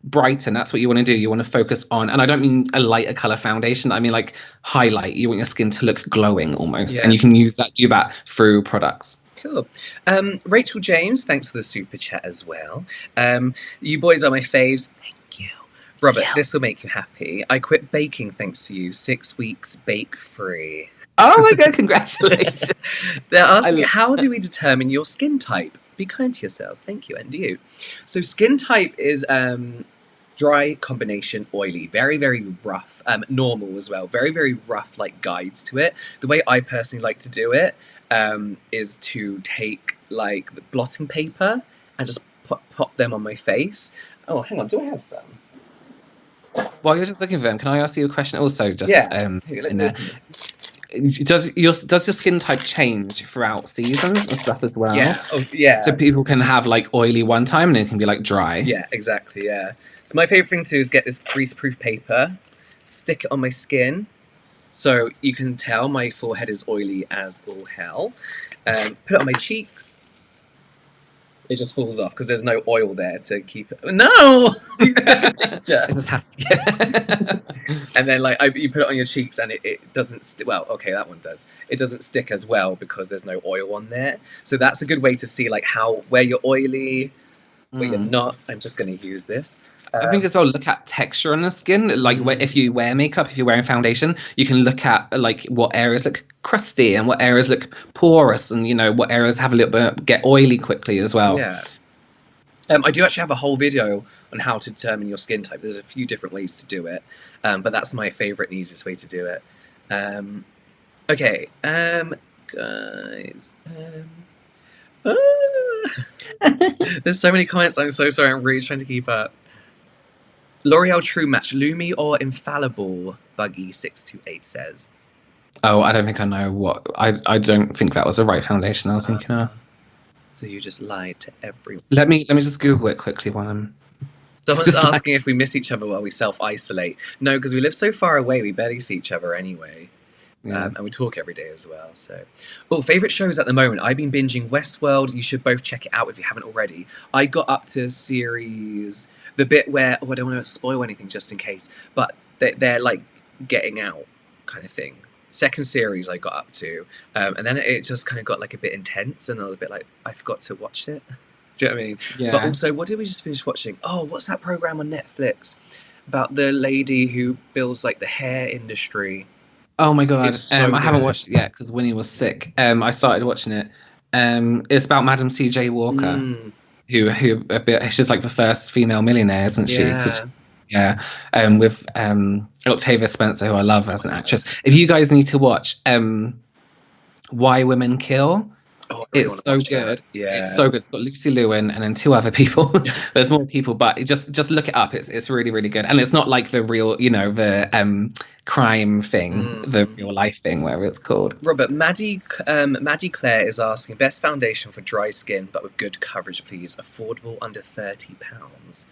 Brighten, that's what you want to do. You want to focus on, and I don't mean a lighter color foundation, I mean like highlight. You want your skin to look glowing almost, and you can do that through products. Cool. Rachel James, thanks for the super chat as well. You boys are my faves. Thank you. Robert, this will make you happy. I quit baking thanks to you. 6 weeks bake free. Oh my god, congratulations. They're asking, how do we determine your skin type? Be kind to yourselves. Thank you, and you. So skin type is dry, combination, oily, very, very rough, normal as well, very, very rough like guides to it. The way I personally like to do it is to take like the blotting paper and just pop them on my face. Oh, hang on, do I have some? While you're just looking for them, can I ask you a question also? Just in there. Does your skin type change throughout seasons and stuff as well? Yeah. So people can have like oily one time and it can be like dry. Yeah, exactly. Yeah. So my favorite thing to do is get this greaseproof paper, stick it on my skin, so you can tell my forehead is oily as all hell. Put it on my cheeks. It just falls off because there's no oil there to keep it. No! And then you put it on your cheeks and it doesn't well, okay, that one does. It doesn't stick as well because there's no oil on there. So that's a good way to see like where you're oily, where you're not. I'm just going to use this. I think as well, look at texture on the skin. Like if you wear makeup, if you're wearing foundation, you can look at like what areas look crusty and what areas look porous, and what areas have a little bit get oily quickly as well. Yeah. I do actually have a whole video on how to determine your skin type. There's a few different ways to do it, but that's my favourite and easiest way to do it. Um, okay, guys. There's so many comments. I'm so sorry. I'm really trying to keep up. L'Oreal True Match, Lumi or Infallible? Buggy628 says. Oh, I don't think I know what. I don't think that was the right foundation I was thinking of. So you just lied to everyone. Let me just Google it quickly while I'm. Someone's asking if we miss each other while we self-isolate. No, because we live so far away, we barely see each other anyway. Yeah. And we talk every day as well. So, favourite shows at the moment. I've been binging Westworld. You should both check it out if you haven't already. I got up to series, the bit where, I don't want to spoil anything just in case, but they're like getting out kind of thing. Second series I got up to, and then it just kind of got like a bit intense, and I was a bit like, I forgot to watch it. Do you know what I mean? Yeah. But also, what did we just finish watching? Oh, what's that program on Netflix about the lady who builds like the hair industry? Oh my god! So I haven't watched it yet because Winnie was sick. I started watching it. It's about Madam C.J. Walker, who a bit. She's like the first female millionaire, isn't she? Yeah. With Octavia Spencer, who I love as an actress. If you guys need to watch Why Women Kill. Oh, really it's so good. That. Yeah, it's so good. It's got Lucy Lewin and then two other people. There's more people, but just look it up. It's really, really good. And it's not like the real, the crime thing, the real life thing, whatever it's called. Robert, Maddie Claire is asking, best foundation for dry skin but with good coverage, please. Affordable, under £30.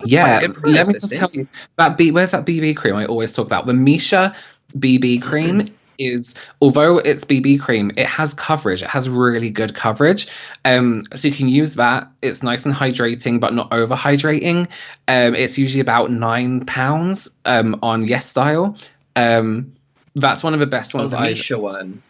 Yeah, let me just tell you where's that BB cream I always talk about? The Misha BB cream is, although it's BB cream, it has coverage. It has really good coverage. So you can use that. It's nice and hydrating, but not over hydrating. It's usually about £9 on Yes Style. That's one of the best ones. The Misha one.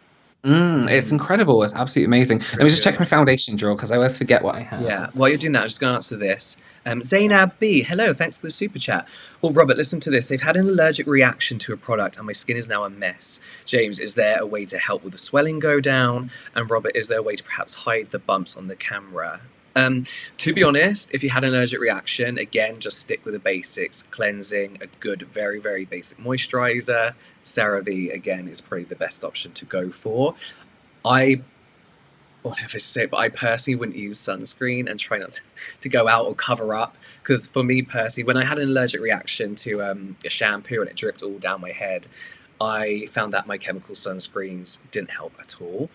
It's incredible. It's absolutely amazing. Let me just check my foundation drawer because I always forget what I have. Yeah, while you're doing that, I'm just going to answer this. Zainab B, hello, thanks for the super chat. Well, Robert, listen to this. They've had an allergic reaction to a product and my skin is now a mess. James, is there a way to help with the swelling go down? And Robert, is there a way to perhaps hide the bumps on the camera? To be honest, if you had an allergic reaction, again, just stick with the basics. Cleansing, a good, very, very basic moisturizer. CeraVe, again, is probably the best option to go for. I personally wouldn't use sunscreen and try not to go out or cover up. Because for me personally, when I had an allergic reaction to a shampoo and it dripped all down my head, I found that my chemical sunscreens didn't help at all.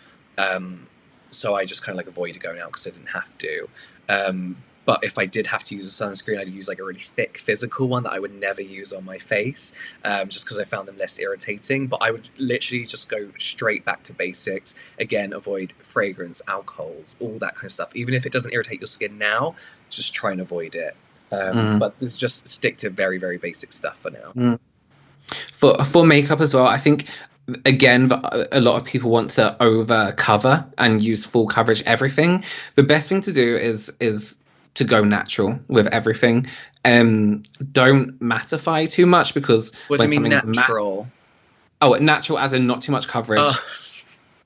So I just kind of like avoided going out because I didn't have to. But if I did have to use a sunscreen, I'd use like a really thick physical one that I would never use on my face, just because I found them less irritating. But I would literally just go straight back to basics. Again, avoid fragrance, alcohols, all that kind of stuff. Even if it doesn't irritate your skin now, just try and avoid it. But just stick to very, very basic stuff for now. For makeup as well, I think, again, a lot of people want to over cover and use full coverage everything. The best thing to do is to go natural with everything. Don't mattify too much, because what do you mean natural? Natural as in not too much coverage.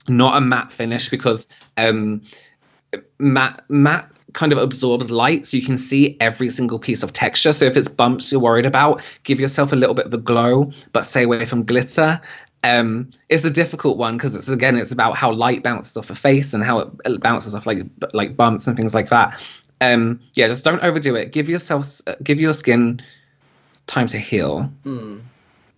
Not a matte finish, because matte kind of absorbs light, so you can see every single piece of texture. So if it's bumps you're worried about, give yourself a little bit of a glow, but stay away from glitter. It's a difficult one because it's about how light bounces off a face and how it bounces off like bumps and things like that. Just don't overdo it. Give your skin time to heal.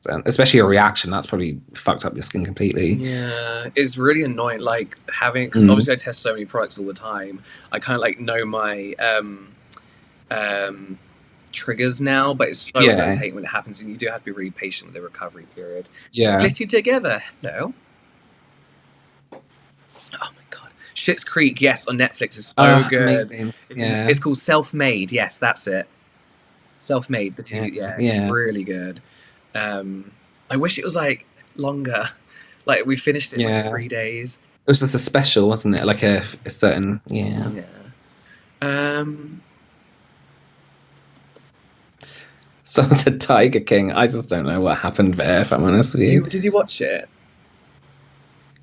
So, especially a reaction that's probably fucked up your skin completely. Yeah, it's really annoying, like having, because obviously I test so many products all the time. I kind of like know my triggers now, but it's so irritating when it happens, and you do have to be really patient with the recovery period. Glitty together. No. Oh my god, Schitt's Creek, yes, on Netflix is so good. Amazing. Yeah, it's called Self-Made. Yes, that's it. Self-Made. The TV. Yeah, it's really good. I wish it was like longer. Like we finished it in like 3 days. It was just a special, wasn't it? Like a certain Someone said Tiger King. I just don't know what happened there, if I'm honest with you. Did you watch it?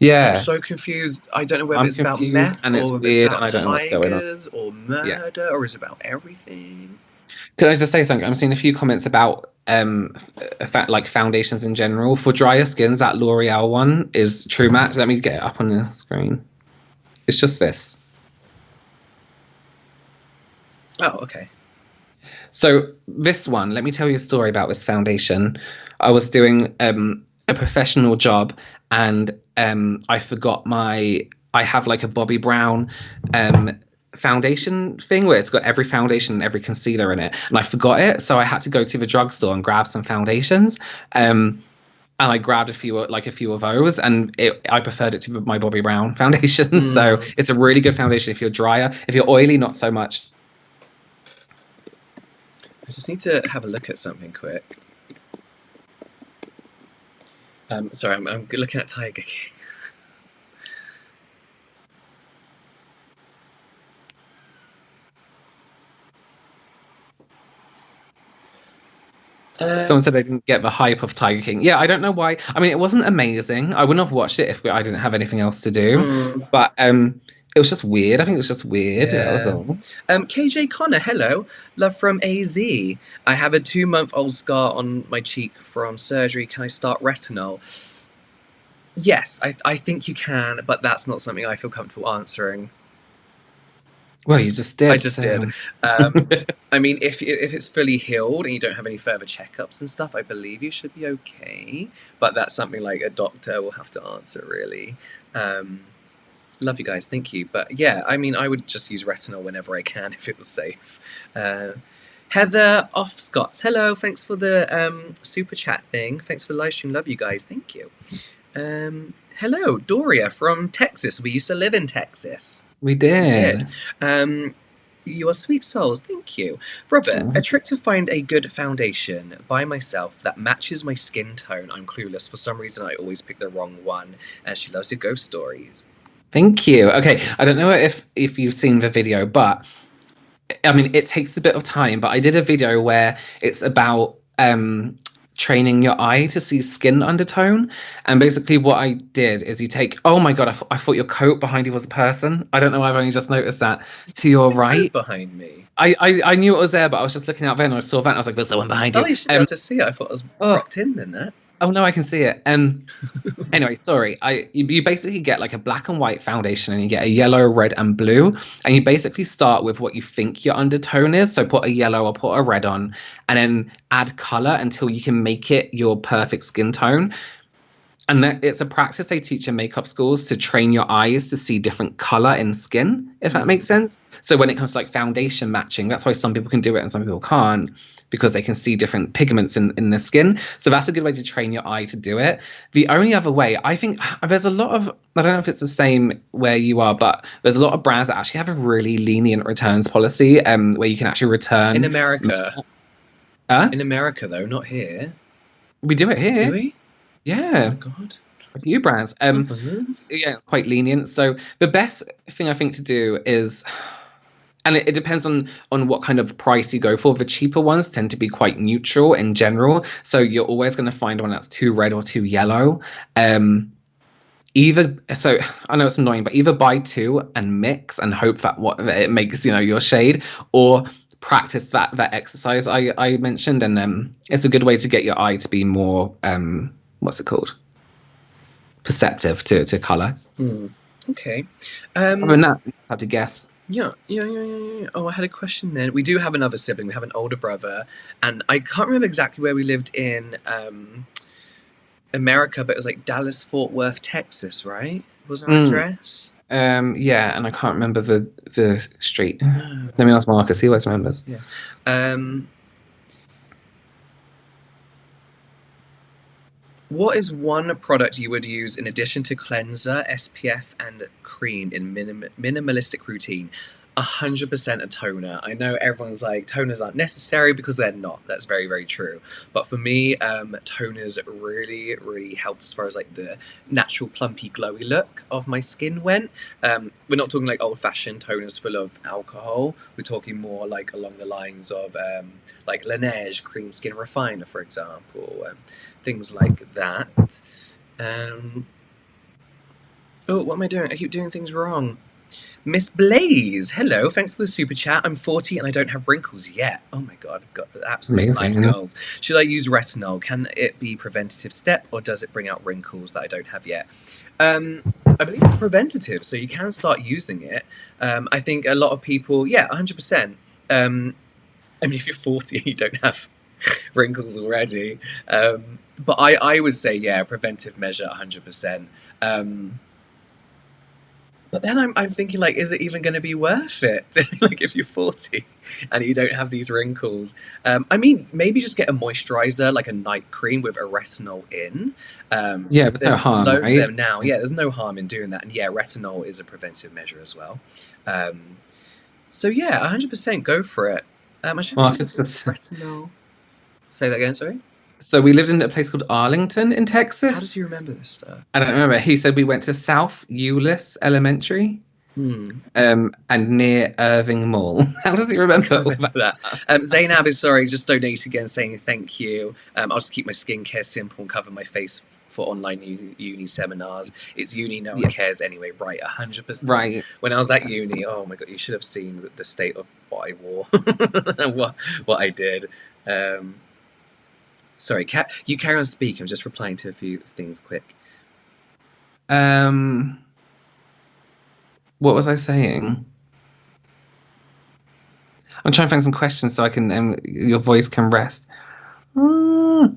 I'm Yeah, so confused. I don't know whether I'm it's about confused meth and it's or if it's weird and about I don't know what's going on. tigers or Yeah. murder or is it about everything? Could I just say something? I'm seeing a few comments about like foundations in general. For drier skins, that L'Oreal one is True Match. Let me get it up on the screen. It's just this. Oh, okay. So this one, let me tell you a story about this foundation. I was doing a professional job, and I forgot my. I have like a Bobbi Brown foundation thing where it's got every foundation and every concealer in it, and I forgot it, so I had to go to the drugstore and grab some foundations. And I grabbed a few of those, and I preferred it to my Bobbi Brown foundation. So Mm. it's a really good foundation if you're drier. If you're oily, not so much. I just need to have a look at something quick. Sorry, I'm looking at Tiger King. Someone said they didn't get the hype of Tiger King. Yeah, I don't know why. I mean, it wasn't amazing. I wouldn't have watched it if I didn't have anything else to do. Mm, But it was just weird. I think it was just weird. That was yeah. all. KJ Connor, hello. Love from AZ. I have a 2-month-old scar on my cheek from surgery. Can I start retinol? Yes, I think you can, but that's not something I feel comfortable answering. Well, you just I did. just So. did. I mean, if it's fully healed and you don't have any further checkups and stuff, I believe you should be okay. But that's something like a doctor will have to answer, really. Love you guys, thank you. But yeah, I mean, I would just use retinol whenever I can if it was safe. Heather Offscotts, hello, thanks for the super chat thing. Thanks for the live stream. Love you guys, thank you. Hello, Doria from Texas. We used to live in Texas. We We did. did. You are sweet souls, thank you. Robert, Oh. a trick to find a good foundation by myself that matches my skin tone. I'm clueless. For some reason, I always pick the wrong one. And she loves your ghost stories. Thank you. Okay, I don't know if you've seen the video, but I mean, it takes a bit of time. But I did a video where it's about training your eye to see skin undertone, and basically what I did is you take. Oh my god, I thought your coat behind you was a person. I don't know. I've only just noticed that. To your right, Behind me. I knew it was there, but I was just looking out there and I saw that and I was like, "There's someone behind you." Oh, you should be able to see it. I thought it was Oh, cropped in then, that. oh no, I can see it. Anyway, sorry. You basically get like a black and white foundation, and you get a yellow, red, and blue, and you basically start with what you think your undertone is. So put a yellow or put a red on, and then add color until you can make it your perfect skin tone. And it's a practice they teach in makeup schools to train your eyes to see different color in skin, if that makes sense. So when it comes to like foundation matching, that's why some people can do it and some people can't, because they can see different pigments in the skin. So that's a good way to train your eye to do it. The only other way, I think there's a lot of, I don't know if it's the same where you are, but there's a lot of brands that actually have a really lenient returns policy where you can actually return. In America. Huh? In America, though, not here. We do it here. Do we? Yeah. Oh my god. A few brands. Yeah, it's quite lenient. So the best thing I think to do is, and it depends on what kind of price you go for. The cheaper ones tend to be quite neutral in general, so you're always going to find one that's too red or too yellow. Either, so I know it's annoying, but either buy two and mix and hope that that it makes your shade, or practice that exercise I mentioned, and it's a good way to get your eye to be more what's it called, perceptive to color. Okay. Other than that, you just have to guess. Yeah. Oh, I had a question then. We do have another sibling. We have an older brother, and I can't remember exactly where we lived in America, but it was like Dallas, Fort Worth, Texas, right? Was our address? Yeah, and I can't remember the street. Let me ask Marcus. He always remembers. Yeah. What is one product you would use in addition to cleanser, SPF, and cream in minimalistic routine? 100% a toner. I know everyone's like, toners aren't necessary, because they're not. That's very, very true. But for me, toners really, really helped as far as like the natural plumpy, glowy look of my skin went. We're not talking like old-fashioned toners full of alcohol. We're talking more like along the lines of like Laneige Cream Skin Refiner, for example. Things like that. Oh, what am I doing? I keep doing things wrong. Miss Blaze, hello. Thanks for the super chat. I'm 40 and I don't have wrinkles yet. Oh my god, I've got absolute life Amazing. goals. Should I use retinol? Can it be preventative step or does it bring out wrinkles that I don't have yet? I believe it's preventative, so you can start using it. I think a lot of people, yeah, 100%. I mean, if you're 40 and you don't have wrinkles already, but I would say, yeah, preventive measure, 100%. But then I'm thinking, like, is it even going to be worth it? Like, if you're 40 and you don't have these wrinkles. I mean, maybe just get a moisturizer, like a night cream with a retinol in. Yeah, there's no There's harm, loads of right? them now. Yeah, there's no harm in doing that. And yeah, retinol is a preventive measure as well. So yeah, 100% go for it. I should think Marcus just retinol. Say that again, sorry? so we lived in a place called Arlington in How does Texas. he remember this stuff? I don't remember. He said we went to South Euless Elementary, Hmm. and near Irving Mall. How does he I remember can't all remember that? that. Zainab is sorry, just donated again saying thank you. I'll just keep my skincare simple and cover my face for online uni seminars. It's uni, no one Yeah, cares anyway, right? 100%. right. When I was at uni, oh my god, you should have seen the state of what I wore and what I did. Sorry, you carry on speaking. I'm just replying to a few things quick. Um, what was I saying? I'm trying to find some questions so I can your voice can rest. Ah,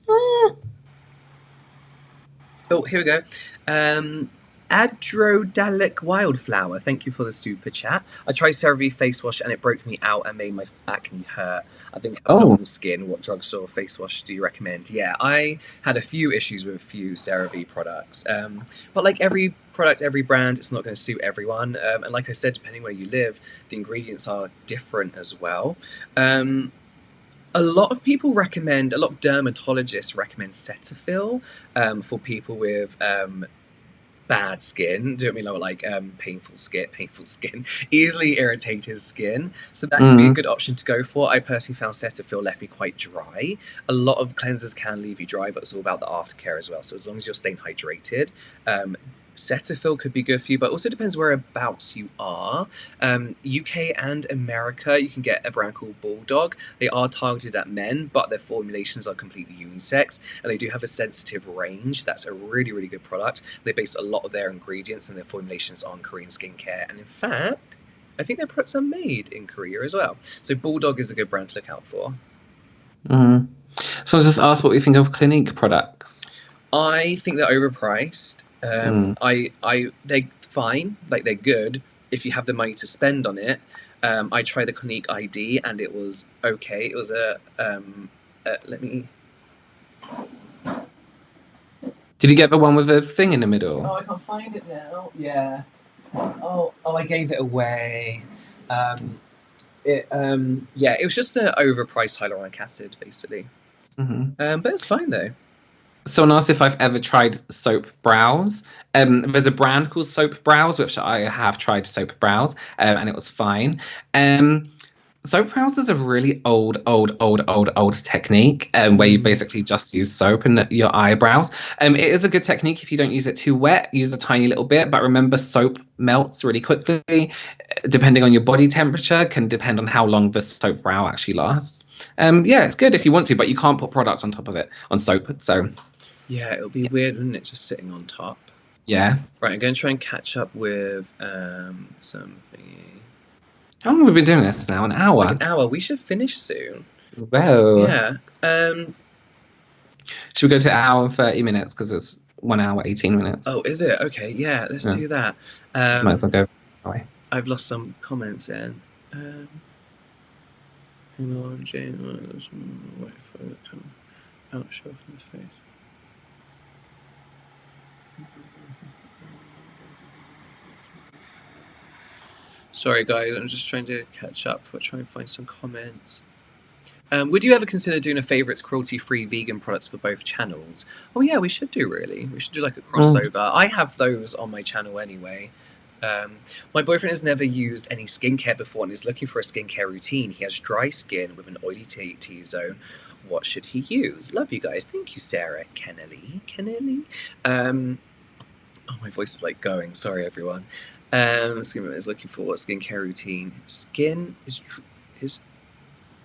ah. Oh, here we go. Adrodalic Wildflower, thank you for the super chat. I tried CeraVe face wash and it broke me out and made my acne hurt. I think I have Oh, normal skin. What drugstore face wash do you recommend? Yeah, I had a few issues with a few CeraVe products. But like every product, every brand, it's not going to suit everyone. And like I said, depending where you live, the ingredients are different as well. A lot of people recommend, a lot of dermatologists recommend Cetaphil for people with bad skin. Do you know what I mean? Like painful skin, easily irritated skin. So that could be a mm, good option to go for. I personally found Cetaphil left me quite dry. A lot of cleansers can leave you dry, but it's all about the aftercare as well. So as long as you're staying hydrated, Cetaphil could be good for you, but also depends whereabouts you are. UK and America, you can get a brand called Bulldog. They are targeted at men, but their formulations are completely unisex, and they do have a sensitive range. That's a really, really good product. They base a lot of their ingredients and their formulations on Korean skincare, and in fact, I think their products are made in Korea as well. So Bulldog is a good brand to look out for. mm. So I was just asked what we think of Clinique products. I think they're overpriced. Mm. They're fine, like they're good if you have the money to spend on it. I tried the Clinique ID and it was okay. It was let me. Did you get the one with the thing in the middle? Oh, I can't find it now. Yeah. Oh, I gave it away. Yeah, it was just an overpriced hyaluronic acid, basically. Mm-hmm. But it's fine though. Someone asked if I've ever tried soap brows. There's a brand called Soap Brows, which I have tried soap brows, and it was fine. Soap brows is a really old technique, where you basically just use soap in your eyebrows. It is a good technique if you don't use it too wet. Use a tiny little bit, but remember, soap melts really quickly. Depending on your body temperature, can depend on how long the soap brow actually lasts. Yeah, it's good if you want to, but you can't put products on top of it on soap. So Yeah, it'll be weird, wouldn't it, just sitting on top? yeah. Right, I'm going to try and catch up with something. How long have we been doing this now? An hour? Like an hour. We should finish soon. Whoa. Yeah. Should we go to an hour and 30 minutes because it's 1 hour, 18 minutes? Oh, is it? Okay, yeah, let's do that. Might as well go away. I've lost some comments in. Hang on, Jane. Wait for it to come out, show from the face. Sorry, guys, I'm just trying to catch up. We're trying to find some comments. Would you ever consider doing a favourites cruelty-free vegan products for both channels? Oh yeah, we should do, really. We should do like a crossover. I have those on my channel anyway. My boyfriend has never used any skincare before and is looking for a skincare routine. He has dry skin with an oily T-zone. What should he use? Love you guys. Thank you, Sarah Kennelly. Oh, my voice is like going. Sorry, everyone. Skin is looking for skincare routine. Skin is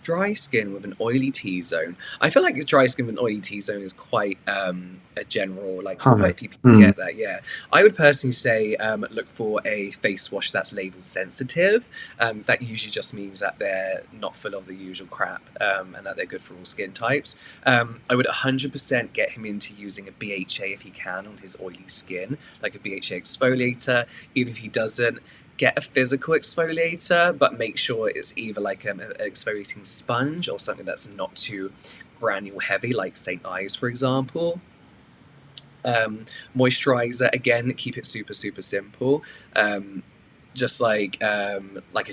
dry skin with an oily T-zone. I feel like dry skin with an oily T-zone is quite a general, like quite Common. a few people Mm. get that, yeah. I would personally say look for a face wash that's labeled sensitive. That usually just means that they're not full of the usual crap and that they're good for all skin types. I would 100% get him into using a BHA if he can on his oily skin, like a BHA exfoliator. Even if he doesn't, get a physical exfoliator, but make sure it's either like an exfoliating sponge or something that's not too granule heavy, like St. Ives, for example. Moisturizer, again, keep it super, super simple. Just like a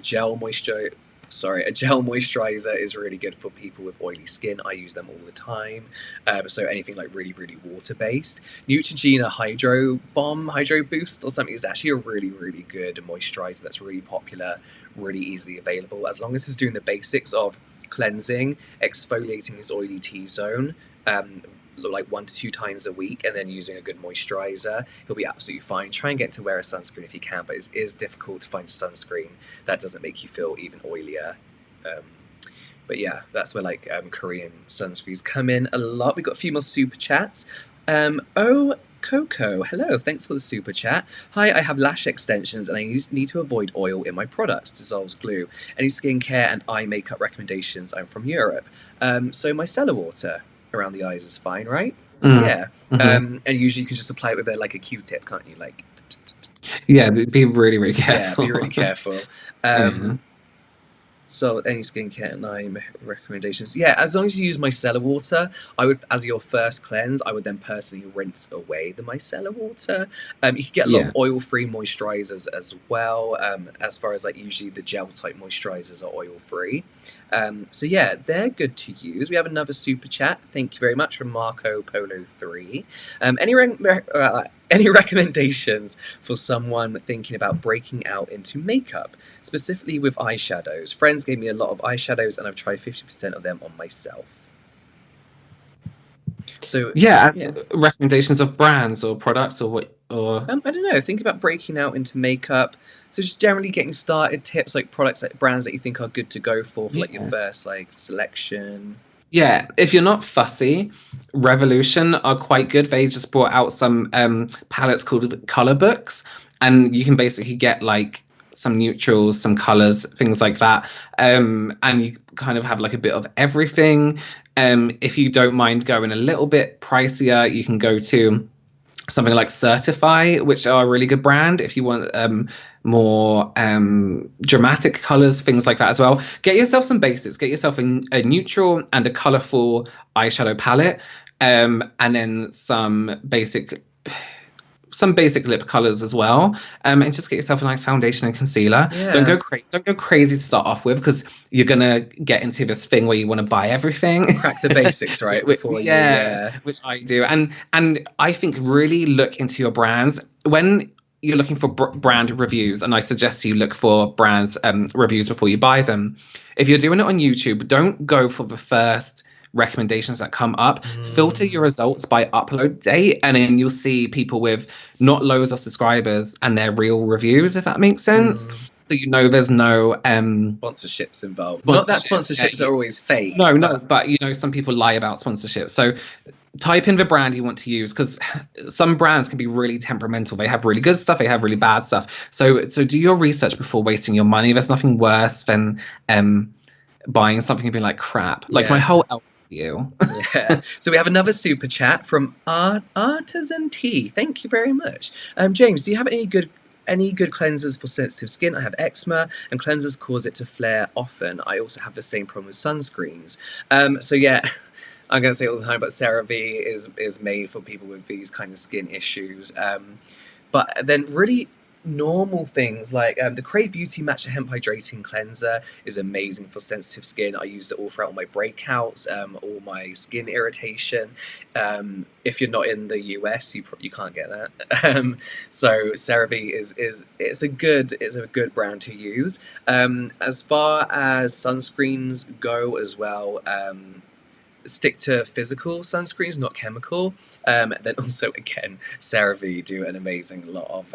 gel moisture. Sorry, a gel moisturizer is really good for people with oily skin. I use them all the time. So anything like really, really water based. Neutrogena Hydro Bomb, Hydro Boost, or something is actually a really, really good moisturizer that's really popular, really easily available. As long as it's doing the basics of cleansing, exfoliating his oily T zone, like 1 to 2 times a week, and then using a good moisturizer, he'll be absolutely fine. Try and get to wear a sunscreen if you can, but it is difficult to find a sunscreen that doesn't make you feel even oilier. Um, but yeah, that's where like Korean sunscreens come in a lot. We've got a few more super chats. Oh, Coco, hello, thanks for the super chat. Hi, I have lash extensions and I need to avoid oil in my products. Dissolves glue. Any skincare and eye makeup recommendations? I'm from Europe. So micellar water around the eyes is fine, right? Mm. Yeah. Hmm. And usually you can just apply it with like a Q-tip, can't you? Like, Yeah, be really, really yeah, be careful. really careful. Yeah. So any skincare and eye recommendations? Yeah, as long as you use micellar water, I would, as your first cleanse, I would then personally rinse away the micellar water. You can get a lot Yeah. of oil-free moisturizers as well. As far as like usually the gel type moisturizers are oil-free. So yeah, they're good to use. We have another super chat. Thank you very much from Marco Polo 3. Any recommendations for someone thinking about breaking out into makeup, specifically with eyeshadows? Friends gave me a lot of eyeshadows, and I've tried 50% of them on myself. So, Yeah, as yeah. recommendations of brands or products or what or I don't know. Think about breaking out into makeup. So just generally getting started. Tips like products, like brands that you think are good to go for like your yeah. first like selection. Yeah, if you're not fussy, Revolution are quite good. They just brought out some palettes called color books, and you can basically get like some neutrals, some colors, things like that. And you kind of have like a bit of everything. If you don't mind going a little bit pricier, you can go to something like Certify, which are a really good brand if you want more dramatic colors, things like that as well. Get yourself some basics. Get yourself a neutral and a colorful eyeshadow palette, and then some basic lip colors as well, and just get yourself a nice foundation and concealer. Yeah, Don't go crazy to start off with, because you're gonna get into this thing where you want to buy everything. crack the basics right before you. Yeah, Yeah. which I do, and I think really look into your brands when you're looking for brand reviews, and I suggest you look for brands reviews before you buy them. If you're doing it on YouTube, don't go for the first recommendations that come up. Filter your results by upload date, and then you'll see people with not loads of subscribers and their real reviews, if that makes sense. Mm. So you know there's no Sponsorships involved. Not that sponsorship. sponsorships are always fake, No, but but you know some people lie about sponsorship. So type in the brand you want to use, because some brands can be really temperamental. They have really good stuff, they have really bad stuff. So do your research before wasting your money. There's nothing worse than buying something and being like, crap. Like my yeah. whole outfit you. Yeah. So we have another super chat from Artisan Tea. Thank you very much. James, do you have any good cleansers for sensitive skin? I have eczema, and cleansers cause it to flare often. I also have the same problem with sunscreens. So yeah, I'm gonna say it all the time, but CeraVe is made for people with these kind of skin issues. But then really normal things like the Crave Beauty Matcha Hemp Hydrating Cleanser is amazing for sensitive skin. I used it all throughout all my breakouts, all my skin irritation. If you're not in the US, you can't get that. So CeraVe is it's a good brand to use. As far as sunscreens go as well. stick to physical sunscreens, not chemical. Then also, again, CeraVe do an amazing lot of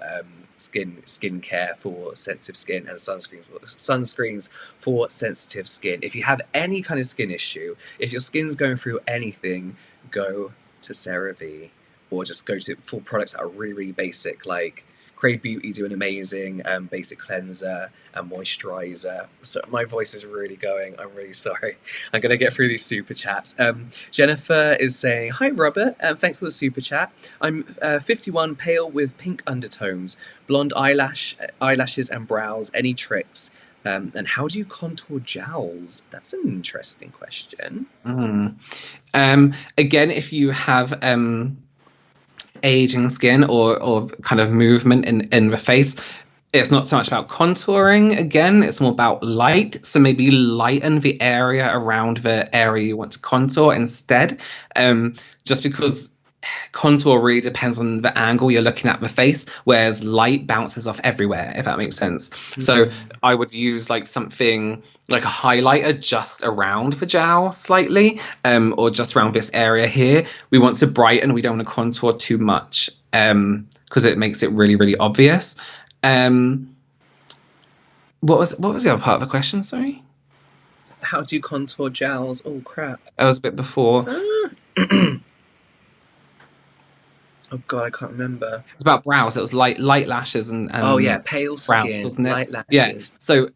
skincare for sensitive skin, and sunscreens for sensitive skin. If you have any kind of skin issue, if your skin's going through anything, go to CeraVe, or just go to for products that are really, really basic, like Crave Beauty do an amazing basic cleanser and moisturizer. So my voice is really going. I'm really sorry. I'm going to get through these super chats. Jennifer is saying, "Hi Robert, thanks for the super chat. I'm 51, pale with pink undertones, blonde eyelashes and brows. Any tricks? And how do you contour jowls?" That's an interesting question. Again, if you have aging skin or kind of movement in the face, it's not so much about contouring. Again, it's more about light, so maybe lighten the area around the area you want to contour instead, just because contour really depends on the angle you're looking at the face, whereas light bounces off everywhere, if that makes sense. So I would use like something like a highlighter just around the jowl slightly, or just around this area here. We want to brighten, we don't want to contour too much, because it makes it really, really obvious. What was the other part of the question, sorry? How do you contour jowls? Oh crap. That was a bit before. Oh god, I can't remember. It's about brows. It was light lashes and oh yeah, pale brows, skin, wasn't it? light lashes. Yeah. So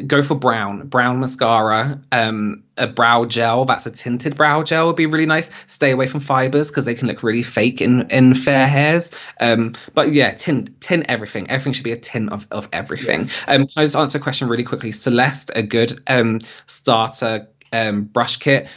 go for brown mascara, a brow gel. That's a tinted brow gel would be really nice. Stay away from fibers because they can look really fake in fair hairs. But yeah, tint everything. Everything should be a tint of everything. Yeah. Can I just answer a question really quickly? Celeste, a good starter brush kit.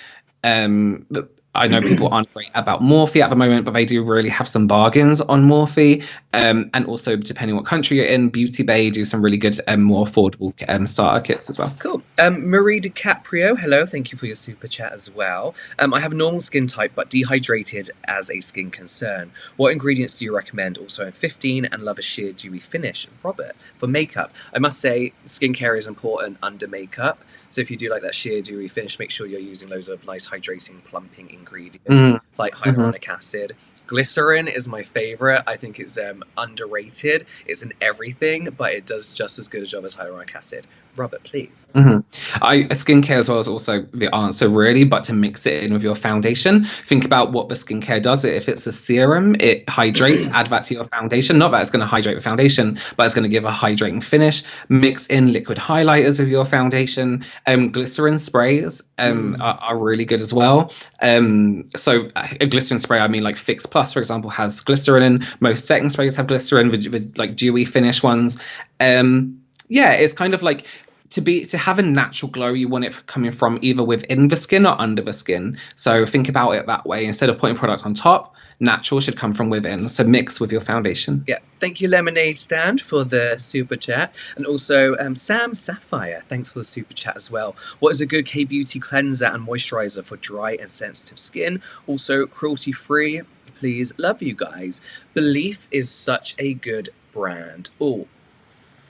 I know people aren't great about Morphe at the moment, but they do really have some bargains on Morphe. And also, depending what country you're in, Beauty Bay do some really good, more affordable starter kits as well. Cool. Marie DiCaprio, hello. Thank you for your super chat as well. I have a normal skin type, but dehydrated as a skin concern. What ingredients do you recommend? Also, I'm 15 and love a sheer dewy finish. Robert, for makeup, I must say skincare is important under makeup. So if you do like that sheer dewy finish, make sure you're using loads of nice hydrating, plumping ingredients like hyaluronic acid. Glycerin is my favorite. I think it's underrated. It's in everything, but it does just as good a job as hyaluronic acid. Robert, please. Skincare as well is also the answer, really, but to mix it in with your foundation. Think about what the skincare does. If it's a serum, it hydrates. Add that to your foundation. Not that it's going to hydrate the foundation, but it's going to give a hydrating finish. Mix in liquid highlighters with your foundation. Glycerin sprays are really good as well. So a glycerin spray, I mean, like Fix Plus, for example, has glycerin in. Most setting sprays have glycerin with like dewy finish ones. Yeah, it's kind of like to have a natural glow, you want it coming from either within the skin or under the skin. So think about it that way. Instead of putting products on top, natural should come from within. So mix with your foundation. Yeah. Thank you, Lemonade Stand, for the super chat. And also Sam Sapphire, thanks for the super chat as well. What is a good K-Beauty cleanser and moisturizer for dry and sensitive skin? Also cruelty-free. Please, love you guys. Belief is such a good brand. Oh,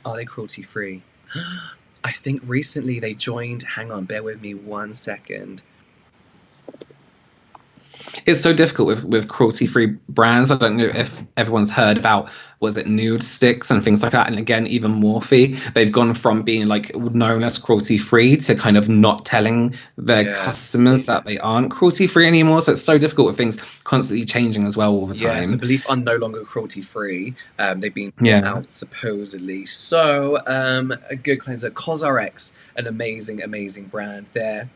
are they cruelty-free? I think recently they joined. Hang on, bear with me 1 second. It's so difficult with cruelty-free brands. I don't know if everyone's heard about, was it nude sticks and things like that? And again, even Morphe, they've gone from being like known as cruelty-free to kind of not telling their customers that they aren't cruelty-free anymore. So it's so difficult with things constantly changing as well all the time. Yeah, so Belief are no longer cruelty-free. They've been brought out supposedly. So a good cleanser, CosRx, an amazing, amazing brand there.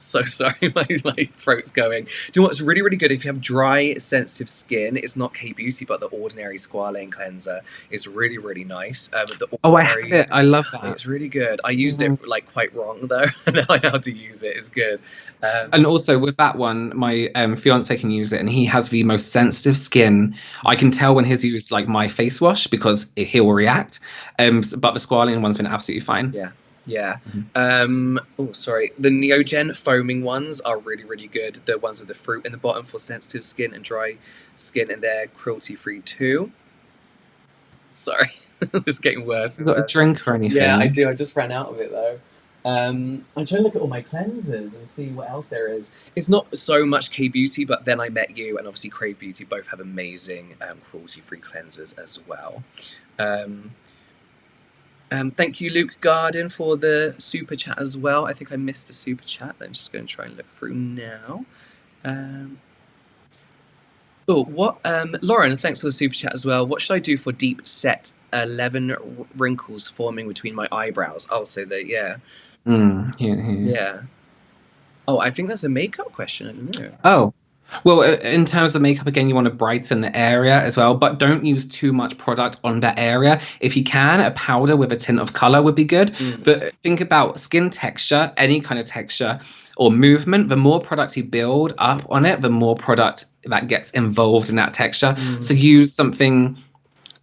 So sorry, my throat's going. Do you know what's really, really good? If you have dry, sensitive skin, it's not K-Beauty, but the Ordinary Squalane Cleanser is really, really nice. I have it. I love that. It's really good. I used it like quite wrong though. Now I know how to use it. It's good. And also with that one, my fiance can use it, and he has the most sensitive skin. I can tell when he's used like my face wash because he will react. But the Squalane one's been absolutely fine. Yeah. Yeah. Oh, sorry. The Neogen foaming ones are really, really good. The ones with the fruit in the bottom for sensitive skin and dry skin, and they're cruelty-free too. Sorry. It's getting worse. You got a drink or anything? Yeah, I do. I just ran out of it though. I'm trying to look at all my cleansers and see what else there is. It's not so much K-Beauty, but Then I Met You and obviously Crave Beauty both have amazing cruelty-free cleansers as well. Thank you, Luke Garden, for the super chat as well. I think I missed a super chat. I'm just going to try and look through now. Lauren, thanks for the super chat as well. What should I do for deep set 11 wrinkles forming between my eyebrows? Oh, so that, yeah. Yeah. Oh, I think that's a makeup question. I don't know. Oh. Well, in terms of makeup, again, you want to brighten the area as well, but don't use too much product on that area. If you can, a powder with a tint of color would be good. But think about skin texture, any kind of texture or movement. The more product you build up on it, the more product that gets involved in that texture. So use something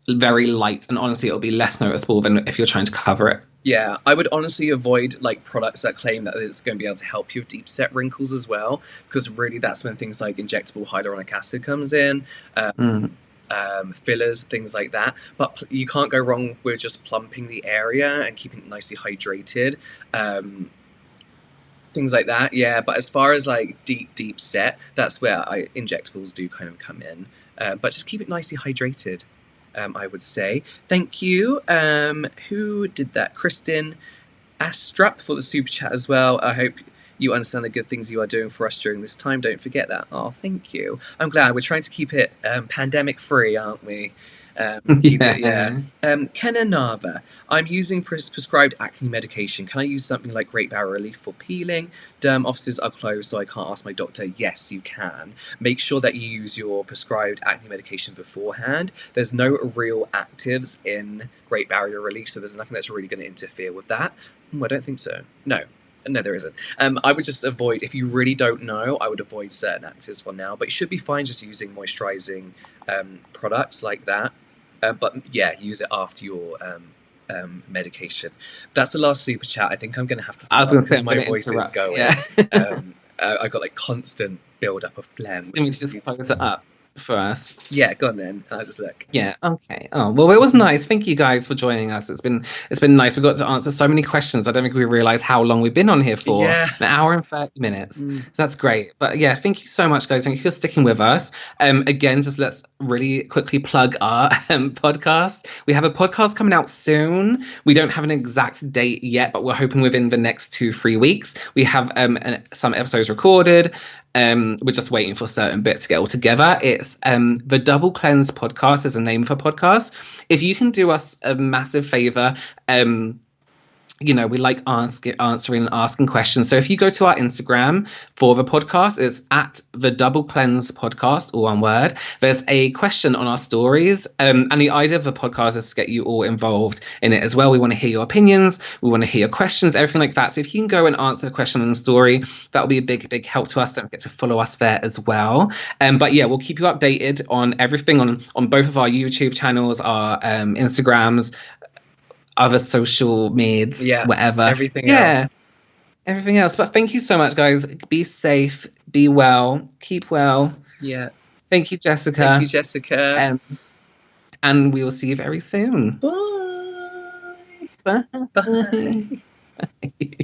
very light, and honestly, it'll be less noticeable than if you're trying to cover it. Yeah, I would honestly avoid like products that claim that it's going to be able to help you with deep set wrinkles as well, because really that's when things like injectable hyaluronic acid comes in, fillers, things like that. But you can't go wrong with just plumping the area and keeping it nicely hydrated. Things like that, yeah. But as far as like deep set, that's where injectables do kind of come in. But just keep it nicely hydrated. I would say. Thank you. Who did that? Kristen Astrup for the super chat as well. I hope you understand the good things you are doing for us during this time. Don't forget that. Oh, thank you. I'm glad. We're trying to keep it pandemic free, aren't we? Kenna Nava. I'm using prescribed acne medication. Can I use something like Great Barrier Relief for peeling? Derm offices are closed, so I can't ask my doctor. Yes, you can. Make sure that you use your prescribed acne medication beforehand. There's no real actives in Great Barrier Relief, so there's nothing that's really going to interfere with that. I don't think so. No, there isn't. I would just avoid, if you really don't know, I would avoid certain actives for now, but you should be fine just using moisturizing products like that. But yeah, use it after your medication. That's the last super chat. I think I'm going to have to stop because my voice is going. Yeah. I've got like constant build up of phlegm. Let me just close it up for us. Yeah, go on then. I'll just look. Yeah, okay. Oh, well, it was nice. Thank you guys for joining us. It's been nice. We got to answer so many questions. I don't think we realized how long we've been on here for. Yeah. An hour and 30 minutes. That's great. But yeah, thank you so much, guys. Thank you for sticking with us. Again, just let's really quickly plug our podcast. We have a podcast coming out soon. We don't have an exact date yet, but we're hoping within the next 2-3 weeks. We have some episodes recorded. We're just waiting for certain bits to get all together. It's the Double Cleanse Podcast is a name for podcast. If you can do us a massive favor, we like answering and asking questions. So if you go to our Instagram for the podcast, it's at the Double Cleanse Podcast, all one word. There's a question on our stories. And the idea of the podcast is to get you all involved in it as well. We want to hear your opinions. We want to hear your questions, everything like that. So if you can go and answer the question on the story, that will be a big, big help to us. Don't forget to follow us there as well. But yeah, we'll keep you updated on everything on both of our YouTube channels, our Instagrams, other social meds, whatever. Everything else. Everything else. But thank you so much, guys. Be safe, be well, keep well. Yeah. Thank you, Jessica. Thank you, Jessica. And we will see you very soon. Bye. Bye. Bye.